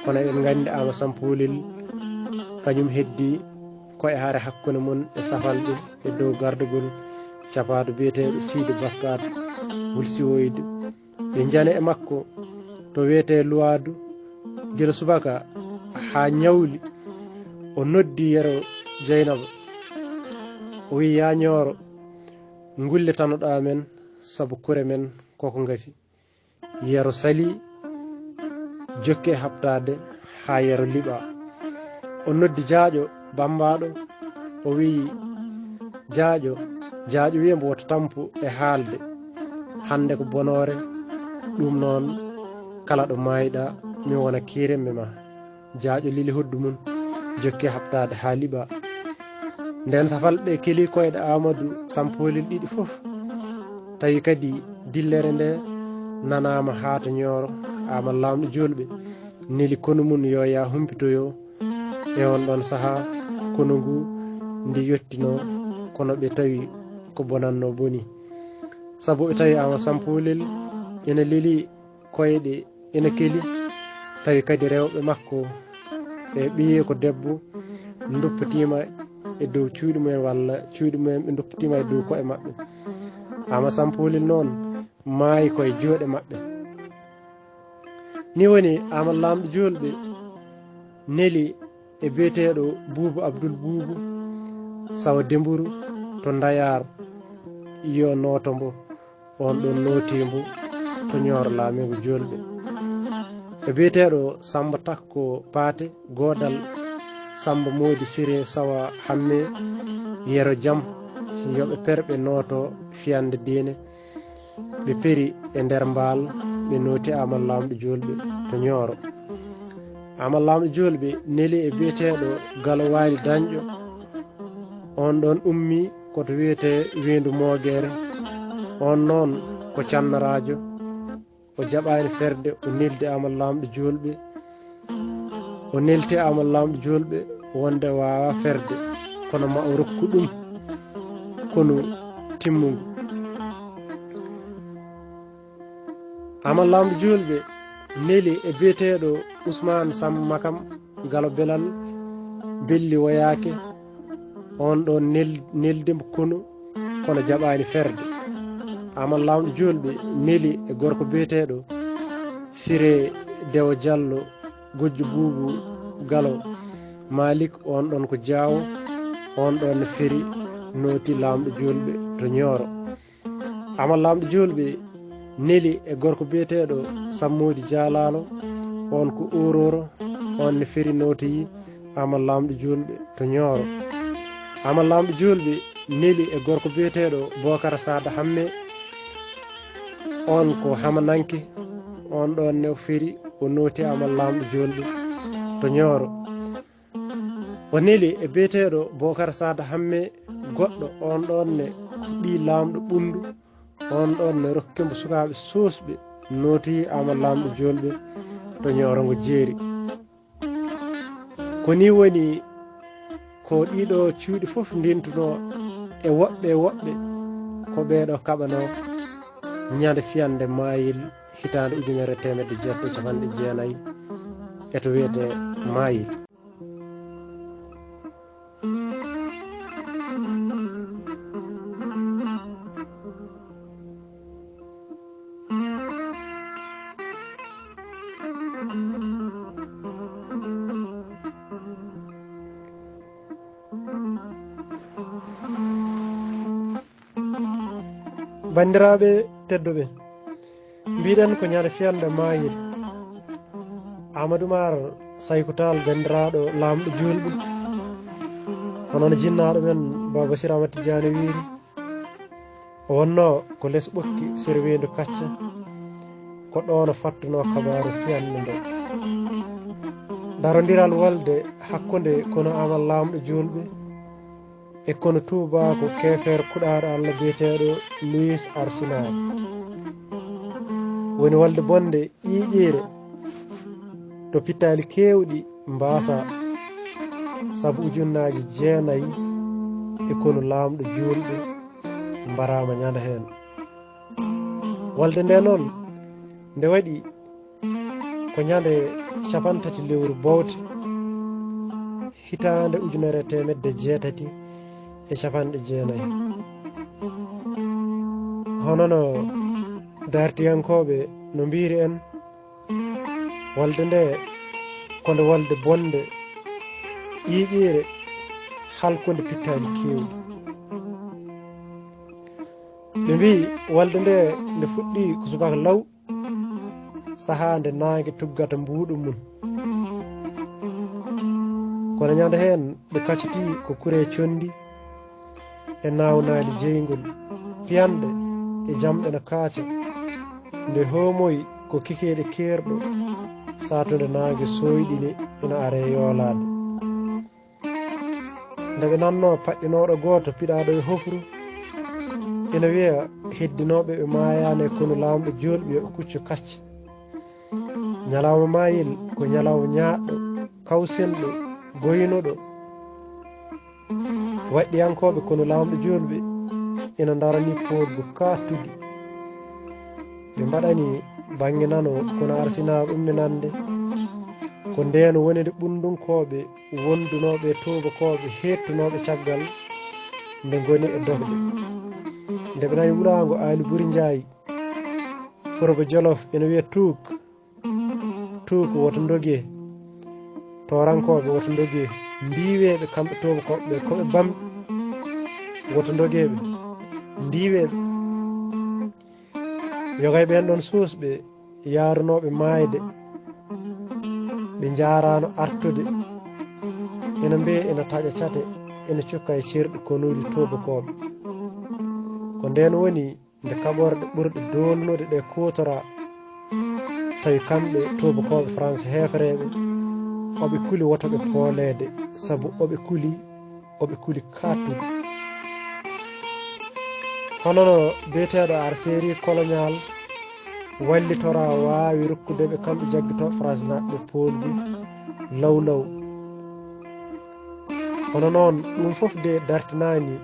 [SPEAKER 1] kono en gandi Ama Sampolil kañum heddi koye haare hakkunde mum e safalɓe e dow gardugol capaɗo biyeteɗo Sidi Bakar Wulsiwoyde ɓe jane e makko to wiyete luwadu gila subaka ha ñawli o noddi yero Dieynaba o wi ya ñooro gullitanoɗa men saabu kure men koko gasi yero sali jokke habtade ha yero liɓa o noddi jaaƴo bambaɗo o wi jaaƴo wiya mbo woto tampu e haalde hande ko bonore ɗum noon kala ɗo mayiɗa mi wona kiremme ma jaaƴo lili hoddu mum jokke habtade ha liɓa nden safalɓe keli koyɗe Amadou Sampolil ɗiɗi fof tawi kadi dillere nde nanama ha to Nioro ama lamɗo julɓe neli kono mum yo ya humpitoyo e on ɗon saaha kono ngu ndi yettino kono ɓe tawi ko bonanno boni saabu ɓe tawi ama Sampolil ene leli koyɗe ene keli tawi kadi rewɓe makko e ɓiye ko debbo duppatima e dow cuuɗi mumen walla cuuɗi mumen ɓe duppatima e dow koye maɓɓe ama Sampolil noon maayi koye jooɗe maɓɓe ni woni ama lamɗo julɓe neli e biyeteɗo Boubou Abdoul Boubou sawa Demburu to Dayar yo noto mbo on ɗon notimbo to Nioro laamigo julɓe e biyeteɗo Samba Takko Paate godal Samba Modi Siré sawa hamme yero jaam yoɓe perɓe noto fiyande diine ɓe peri e nder mbaal ɓe noti ama lamɗo julɓe to Nioro ama lamɗo julɓe neli e biyeteɗo Galo Wali Dañƴo on ɗon ummi koto wiyete Windu Mogere on noon ko cannarajo o jaɓani ferde o neldi ama lamɗo julɓe o nelti ama lamɗo julɓe wonde wawa ferde kono ma o rokku ɗum kono timmugo ama lamɗo julɓe neli e biyeteɗo Ousmane Samba Makam Galo Belal belli woyake on ɗon neldimo kono jaɓani ferde ama lamɗo julɓe neli e gorko biyeteɗo Siré Dewo Diallo gojjo Boubou Galo Malik on ɗon ko Diawo on ɗon ne feri noti lamɗo julɓe to Nioro ama lamɗo julɓe neli e gorko biyeteɗo Sammodi Dialalo on ko Ororo on ne feri notoyi ama lamɗo julɓe to Nioro ama lamɗo julɓe neli e gorko biyeteɗo Bocar Sada Hamme on ko Hamananke on ɗon ne feri o noti ama lamɗo julɓe to Nioro o neli e biyeteɗo Bocar Sada Hamme goɗɗo on ɗon ne ɓi lamɗo ɓundu on ɗon ne rokkimo sukaɓe sosɓe noti ama lamɗo julɓe to Nioro ngo jeeri ko ni woni ko ɗiɗo cuuɗi fof ndintuno e woɓɓe ko ɓeɗo kaɓano ñande fiyande mayil hitande 1999 e to wiyete mayil bandiraɓe tedduɓe mbiɗen ko ñande fiyande mayil Amadou Mar Saykou Tall bandiraɗo lamɗo julɓe honono jinnaɗo men Baba Sirama Tidiane wiiri o wonno ko less ɓokki sere Windu Kacca ko ɗono fattuno kabaru fiyande nde darodiral walde hakkude kono amal lamɗo julɓe e kono tubako kefere kuɗaɗo Allah biyeteɗo Louis Arsenal woni walde bonde ƴiƴere to pittali kewɗi mbasa saabu ujunnaji 9 e kono lamɗo julɓe mbarama ñanda hen walde nde noon nde waɗi ko ñande 50 lewru bowte hitande 1990. hono no dartiyankoɓe no mbiri en walde nde konde walde bonde ƴiƴire halkonde pittali kewɗi. ɓe mbi walde nde nde fuɗɗi ko subaka law saha nde nangue tuggata mbuɗu mum, kono ñande hen ɓe kacciti ko kure condi e nawnali jeygol piyanɗe e jamɗe no kaaca nde homoyi ko kikeɗe kerɗo satude nangue soyɗini ina are yoolade. nde ɓe nanno paƴƴinoɗo goto piɗaɗo e hofru ina wiya heddinoɓe ɓe mayani kono lamɗo jolɓi yoɓe kuccu kacce. ñalawma mayil ko ñalawma ñaɗɗo kawsenɗo goynoɗo. waɗɗiyankoɓe kono lamɗo jolɓe ina darani podgo kattude. ɓe mbaɗani banggue nano kono arsinaɓe umminande ko nden wonide ɓundunkoɓe wondunoɓe tubakoɓe hettunoɓe caggal nde goni e dogde. nde ɓe nani wulango Ali Buri Ndiaye Foroba Jolof ina wiya tuuk woto dogue, torankoɓe woto dogue, mbiweɓe kamɓe tubakoɓe koɓe bamɗi woto dogueɓe, ndiweɓe yogay ɓen ɗon susɓe yarunoɓe mayde ɓe jarano artude ina mbiya ina taƴa cate ina cukka e cerɗi konuji tubakoɓe. ko nden woni nde kaɓorɗe ɓurɗe dolnude ɗe kutora tawi kamɓe tubakoɓe France hefreɓe oɓe kuli wotoɓe poolede saabu oɓe kuli kattude. hono no biyeteɗo arsérie colonial wallitora wawi rokkudeɓe kamɓe jaggito France naɓɓe poolgu law. hono noon ɗum foof de dartinani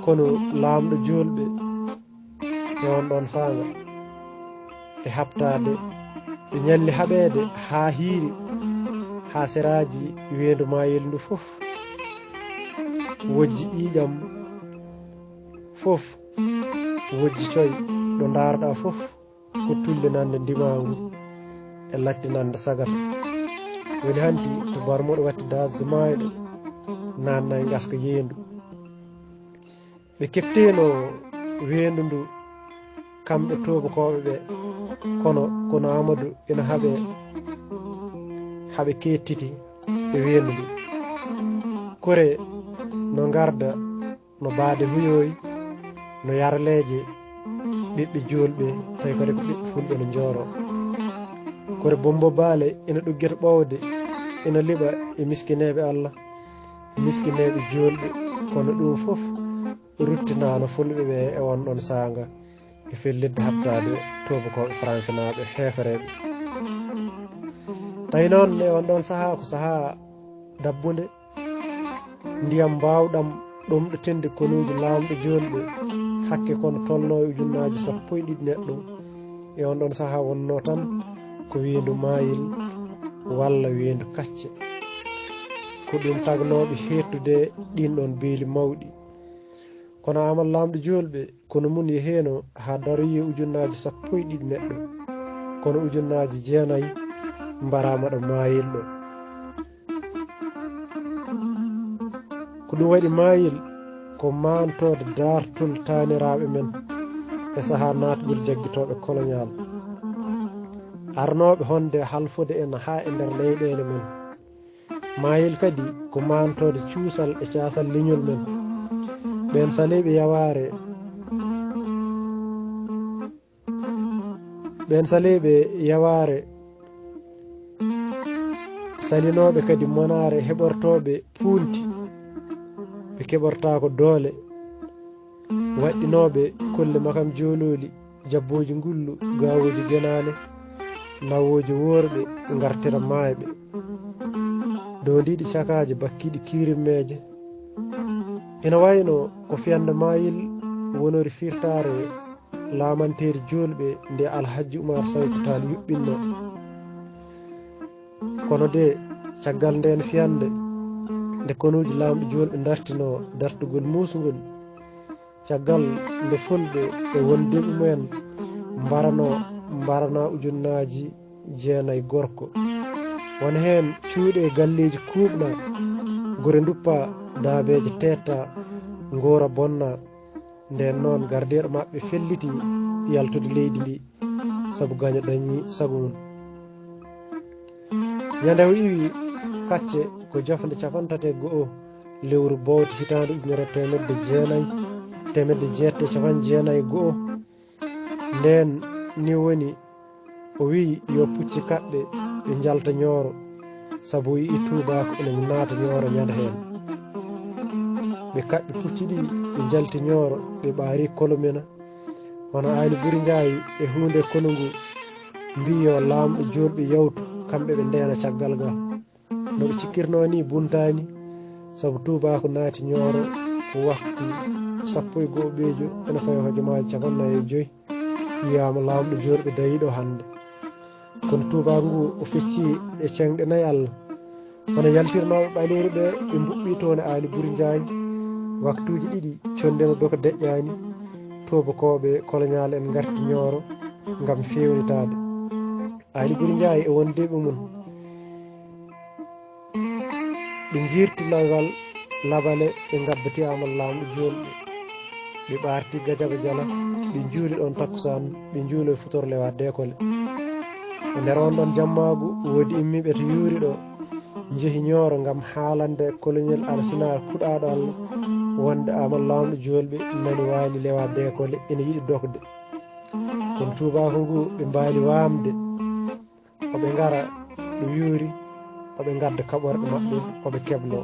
[SPEAKER 1] kono lamɗo jolɓe e on ɗon sanga e habtade ɓe ñalli haɓede ha hiiri ha seraji wendu mayel ndu foof wojji ƴiƴam foof wojji coy ɗo darɗa foof ko tullinande ndimagu e lattinande sagata. woni hanti to barmoɗo watti dasde mayɗo nanna e gaska yendu. ɓe kettino wendu ndu kamɓe tubakoɓe ɓe kono Amadou ina haaɓe kettiti e wendu ndu. kore no garda no baade huyoyi no yarleje ɓiɓɓe julɓe tawi kadi ko ɓiɓɓe fulɓe no jooro. kore bombo baale ina ɗuggeta ɓowde ina liɓa e miskineɓe Allah miskineɓe julɓe, kono ɗum foof ruttinano fulɓe ɓe e on ɗon sanga e fellidde habtade tubakoɓe France naɓe hefreɓe. tawi noon e on ɗon saaha ko saaha dabbude ndiyam mbawɗam ɗum ɗo tendi konuji lamɗo jolɓe hakke kono tolno e ujunnaji 11 neɗɗo e on ɗon saaha wonno tan ko wiindu mayil walla wiindu kacce ko ɗum tagnoɓe hettude ɗin ɗon beeli mawɗi. kono amal lamɗo jolɓe kono mun yeheno ha daroyi ujunnaji 11 neɗɗo kono ujunnaji 9 mbarama ɗo mayil ɗo. ko ɗum waɗi mayil ko mantode dartol taniraɓe men e saaha natgol jaggitoɓe colonial arnoɓe honde halfude en ha e nder leyɗele men. mayil kadi ko mantode cuusal e casal leñol men. ɓen saliɓe yaware salinoɓe kadi monare heɓortoɓe punti ɓe keɓorta ko doole waɗɗinoɓe kolle makam jololi jabboji ngullu gawoji genale nawoji worɓe gartira mayɓe dow ndiɗi cakaji bakkiɗi kirimmeje. ina wayno ko fiyande mayil wonori firtare lamanteri julɓe nde Alhaji Oumar Saykou Tall yuɓɓinno. kono de caggal nden fiyande nde konuji lamɗo julɓe dartino dartugol musugol caggal nde fulɓe e wondiɓe mumen mbarana ujunnaji 9 gorko won hen cuuɗe galleji kuuɓna gure duppa daabeje tetta ngora bonna nden noon gardeɗo maɓɓe felliti yaltude leydi ndi sabu gaño dañi sagu mum ñande o iwi kacce ko jofde 34 lewru bowti hitande 1990 nden ni woni o wi yo pucci kaɓɓe ɓe jalta ñooro sabu o yii tubako ene naata ñooro ñande hen ɓe kaɓɓe pucci ɗi ɓe jalti ñooro ɓe ɓaari kolomena hono Aly Buri Ndiaye e hunde kono ngu mbi yo lamɗo julɓe yawtu kamɓe ɓe ndena caggal ga noɓe cikkirno ni buntani sabu tubako naati ñooro ko waktu 11 ɓeejo ene fayo hojomaji 45 wiyama lamɗo julɓe dayiɗo hande kono tubako ngu o fecci e cengɗe 4 Allah hono yaltirnoɓe ɓaleeri ɓe ɓe mbuɓɓi toon Aly Buri Ndiaye waktuji ɗiɗi condeno doko deƴƴani tubakoɓe kolonial en garti ñooro ngam fewnitade Aly Buri Ndiaye e wondiɓe mum ɓe jirti lawal labale ɓe gabbitiyama lamɗo julɓe ɓe ɓarti Gadiaba Diala ɓe juuli ɗon takkusan ɓe juulo e futorle wadde école e nder on ɗon jammagu woodi immiɓe to yuuri ɗo jeehi ñooro ngam haalande colonial alsinar kuɗaɗo Allah wonde amal lamɗo julɓe nani wali lewadde école ene yiɗi dokde kono tubako ngu ɓe mbaali wamde oɓe ngara ɓe yuuri oɓe gadda kaɓorɗe maɓɓe oɓe keblo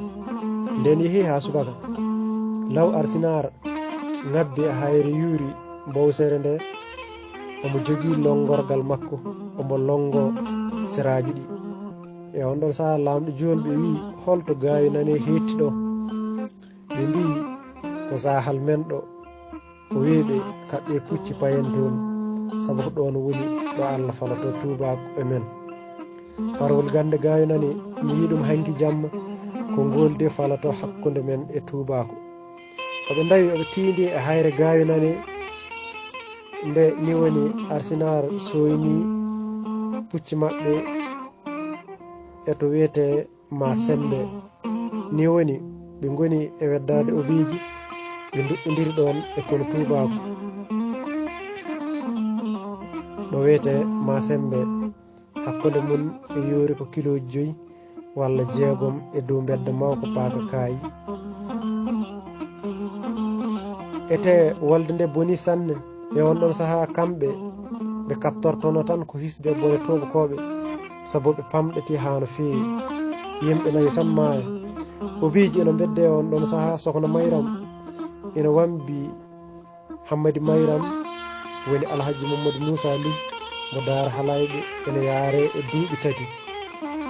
[SPEAKER 1] nden yeehi ha subaka law arsinar ngabbi e hayre yuuri mbowsere nde omo jogui longorgal makko omo longo seraji ɗi e on ɗon saaha lamɗo julɓe wi holto gawi nane hetti ɗo ɓe mbi ko sahal men ɗo o wiɓe kaɓɓe pucci payen toon saabu ko ɗon woni ɗo Allah falato tubako e men parwol gande gawi nane mi yi ɗum hanki jamma ko golde falato hakkude men e tubako oɓe dawi oɓe tindi e hayre gawi nane nde ni woni arsinar soyni pucci maɓɓe e to wiyete ma sembe ni woni ɓe goni e weddade obiji ɓe duɓɓidiri ɗon e kono tubako ɗo wiyete ma sembe hakkude mun e yoori ko kiloji 5 walla 6 e dow bedda mawko paaka kaayi ete wolde nde boni sanne e on ɗon saaha kamɓe ɓe kaptortono tan ko hisde bone tubakoɓe sabu ɓe pamɗeti ha no feewi yimɓe nayi tan maaya obiji ene bedde on ɗon saaha sokhna Mayram ene wambi Hammadi Mayram woni Alhaji Mamadou Moussa Ly mo Daara Halayɓe ene yaare e duuɓi 3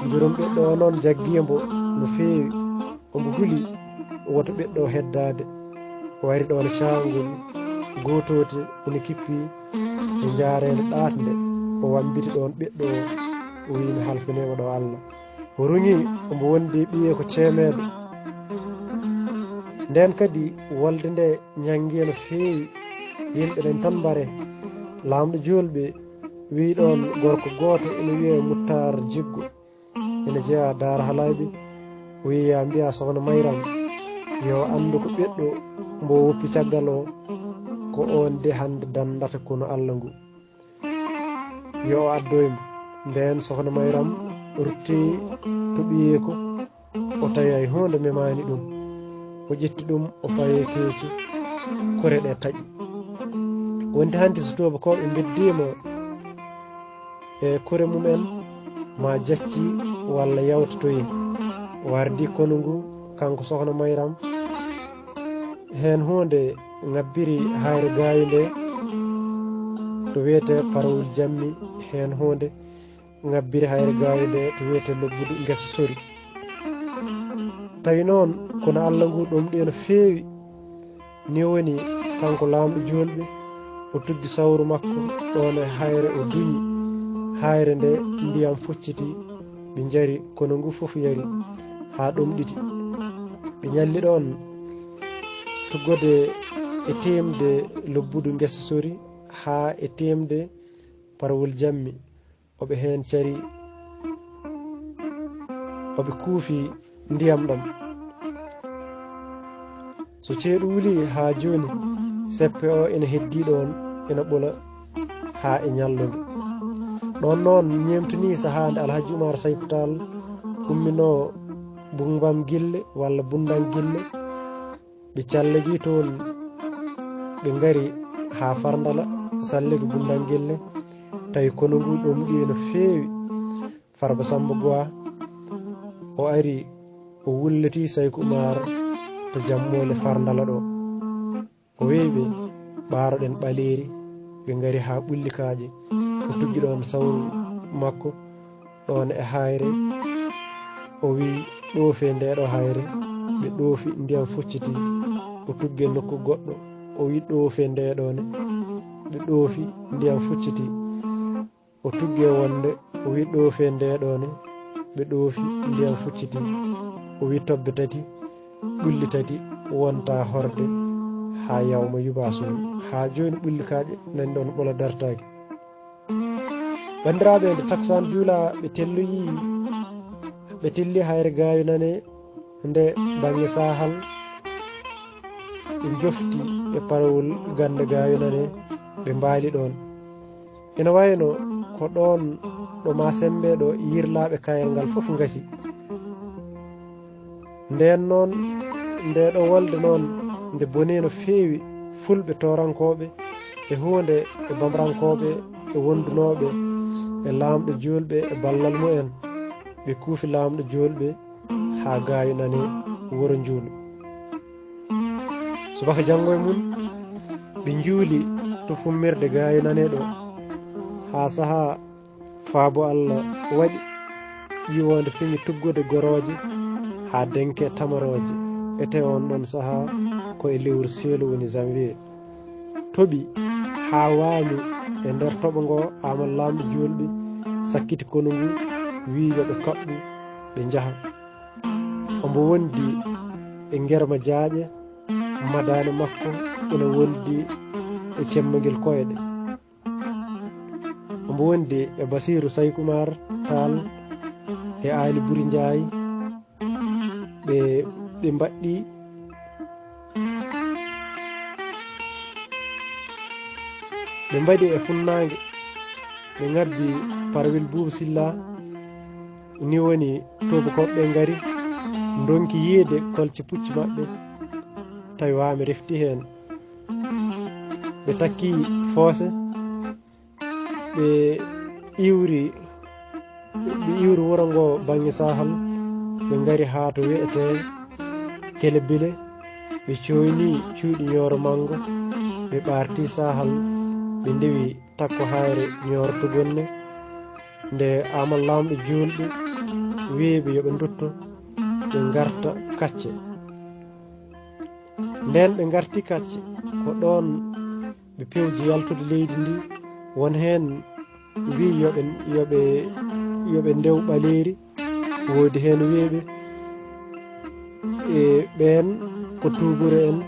[SPEAKER 1] mbirum ɓeɗɗo o noon jaggiyembo no feewi omo huli woto ɓeɗɗo heddade o wari ɗon cangol gotote ene kippi e jaarede ɗatde o wambiti ɗon ɓeɗɗo o wimi halfinima ɗo Allah o rungi omo wondi ɓiye ko ceemeɗo nden kadi wolde nde ñangi no feewi yimɓe ɗen tan mbare lamɗo julɓe wi ɗon gorko goto ene wiye Moutar Jiggo ene jeeya Daara Halayɓe o wiya mbiya sokhna Mayram yo andu ko ɓeɗɗo mbo woppi caggal o ko on de hande dandata kono Allah ngu yo o addoymo nden sokhna Mayram rutti to ɓiye ko o tawi hay hunde memani ɗum o ƴetti ɗum o faye keeci kore ɗe taƴi wonti hanti so tubakoɓe beddima e kore mumen ma jacci walla yawtotoyi wardi kono ngu kanko sokhna Mayram hen hunde ngabbiri hayre gawi nde to wiyete parawol jammi hen hunde ngabbiri hayre gawi nde to wiyete lobbudu ngesa sori tawi noon kono Allah ngu ɗum ɗi no feewi ni woni kanko lamɗo julɓe o tuggi sawru makko ɗon e hayre o duñi hayre nde ndiyam focciti ɓe jari kono ngu fof yari ha ɗum ɗiti ɓe ñalli ɗon tuggode e temde lobbudu ngesa sori ha e temde parwol jammi oɓe hen cari oɓe kuufi ndiyam ɗam so ceeɗu wuli ha joni seppe o ene heddi ɗon ena ɓola ha e ñallude ɗon noon ñemtini sahade Alhaji Oumar Saydou Tall ummino Bungbam Gille walla Bundang Gille ɓe callegi toon ɓe ngari ha Fardala sallego Bundang Gille tawi kono ngu ɗo muɗi no feewi Farba Samba Gowa o ari o wulliti Saykou Oumar to jammole Fardala ɗo o weeɓe ɓaroɗen ɓaleri ɓe ngari ha ɓullikaje o tuggi ɗon sawru makko ɗon e hayre o wi ɗoofe ndeɗo hayre ɓe ɗoofi ndiyam focciti o tugge nokku goɗɗo o wi ɗoofe ndeɗone ɓe ɗoofi ndiyam focciti o tugge wonde o wi ɗoofe ndeɗone ɓe ɗoofi ndiyam focciti o wi tobbe tati ɓulli tati wonta horde ha yawma yubasum ha joni ɓullikaje nani ɗon ɓola dartaki bandiraɓe nde takkusan juula ɓe telli hayre gawi nane nde banggue sahal ɓe jofti e parawol gande gawi nane ɓe mbaali ɗon ina wayno ko ɗon ɗo ma sembe ɗo yirlaɓe kayel ngal foof gasi nden noon nde ɗo wolde noon nde boni no feewi fulɓe torankoɓe e hunde e bamrankoɓe e wondunoɓe e lamɗo julɓe e ballal mumen ɓe kuufi lamɗo julɓe ha gawi nane wuro Njuulu subaka janggo e mum ɓe juuli to fummirde gawi nane ɗo ha saaha faabo Allah waɗi ƴiwonde fini tuggude goroje ha denke tamaroje ete on ɗon saaha koye lewru seelo woni janvier toɓi ha wañi e nder toɓo ngo amal lamɗo julɓe sakkiti kono ngu wi yoɓe kaɓɓu ɓe jaaha ombo wondi e guerma jaaƴe madani makko ina wondi e cemmagel koyɗe ombo wondi e Basirou Saykou Oumar Tall e Ali Buri Ndiaye ɓe mbaɗɗi ɓe mbaɗi e funnague ɓe gaddi Parwil Boubou Silla ni woni tobakoɓe ngari donki yiide kolce pucci maɓɓe tawi wami refti hen ɓe takki foose ɓe iwri wuro ngo banggue sahal ɓe ngari ha to wiyete Kele Bile ɓe coyni cuuɗi ñooro mango ɓe ɓarti sahal ɓe ndewi takko hayre ñooro Togonne nde amal lamɗo julɓe weeɓe yoɓe dutto ɓe garta kacce nden ɓe garti kacce ko ɗon ɓe pewji yaltude leydi ndi won hen wi yoɓe ndew ɓaleri woodi hen weeɓe e ɓen ko tubure en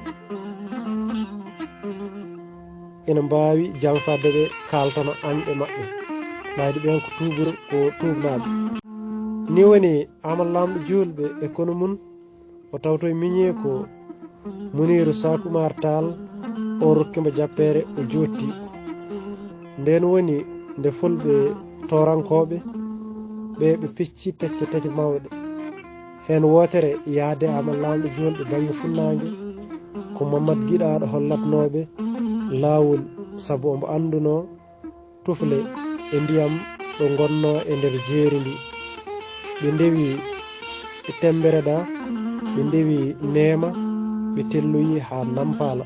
[SPEAKER 1] ina mbawi janfadde ɓe kaltano anɗe maɓɓe ɓayde ɓen ko tubure ko tubnaɓe ni woni amal lamɗo julɓe e kono mum o tawto miñe ko Muniru Sakou Oumar Tall o rokkimo jappere o jotti nden woni nde fulɓe torankoɓe ɓe pecci pecce tati mawɗe hen wotere yaade amal lamɗo julɓe banggue funnague ko Mamadou Guiɗaɗo hollatnoɓe lawol saabu omo anduno tufle e ndiyam ɗo gonno e nder jeeri ndi ɓe ndewi e Tembereɗa ɓe ndewi Neema ɓe telloyi ha Nampala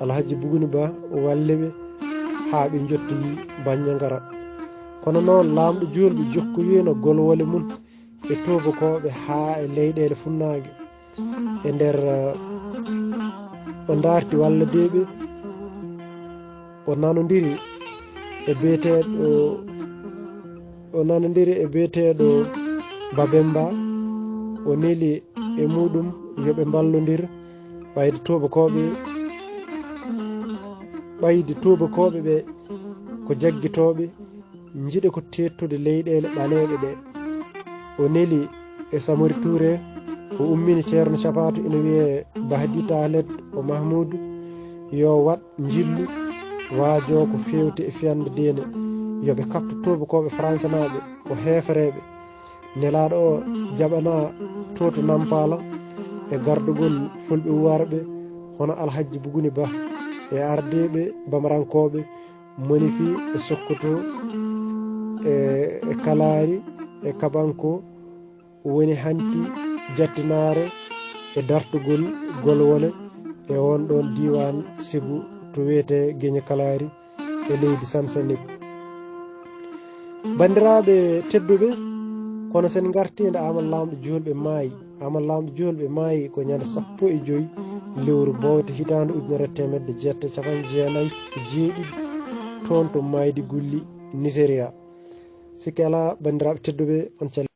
[SPEAKER 1] Alhaji Buguni Ba walliɓe ha ɓe jottoyi Bandiagara kono noon lamɗo julɓe jokkoyino golwole mum e tobakoɓe ha e leyɗele funnague e nder o darti walla deeɓe o nanodiri e beeteɗo Babemba o neli e muɗum yoɓe ballodir ɓayde tubakoɓe ɓe ko jaggitoɓe jiiɗe ko tettude leyɗele ɓaleɓe ɗe. O neli e Samori Touré o ummini ceerno Sapatou ina wiye Bahdi Talet o Mahmoudou yo wat jillu waajo ko fewti e fiyande dene yoɓe kapta tubakoɓe français naɓe ko hefreɓe. Nelaɗo o jaɓana toto Nampala e gardugol fulɓe warɓe hono Alhaji Buguni Ba e ardeɓe bamarankoɓe Monifi e Sokoto e Kalari e Kabanko woni hanti jattinare e dartugol Golwole e on ɗon diwan Sibu to wiyete Gueñe Kalari e leydi Sansanik. Bandiraɓe tedduɓe, kono sen gartide Amadou Lamɗo Julɓe maayi ko ñande 15 lewru bowte hitande 1997 toon to Maydi Gulli Nigéria. Sikki ala bandiraɓe tedduɓe on calli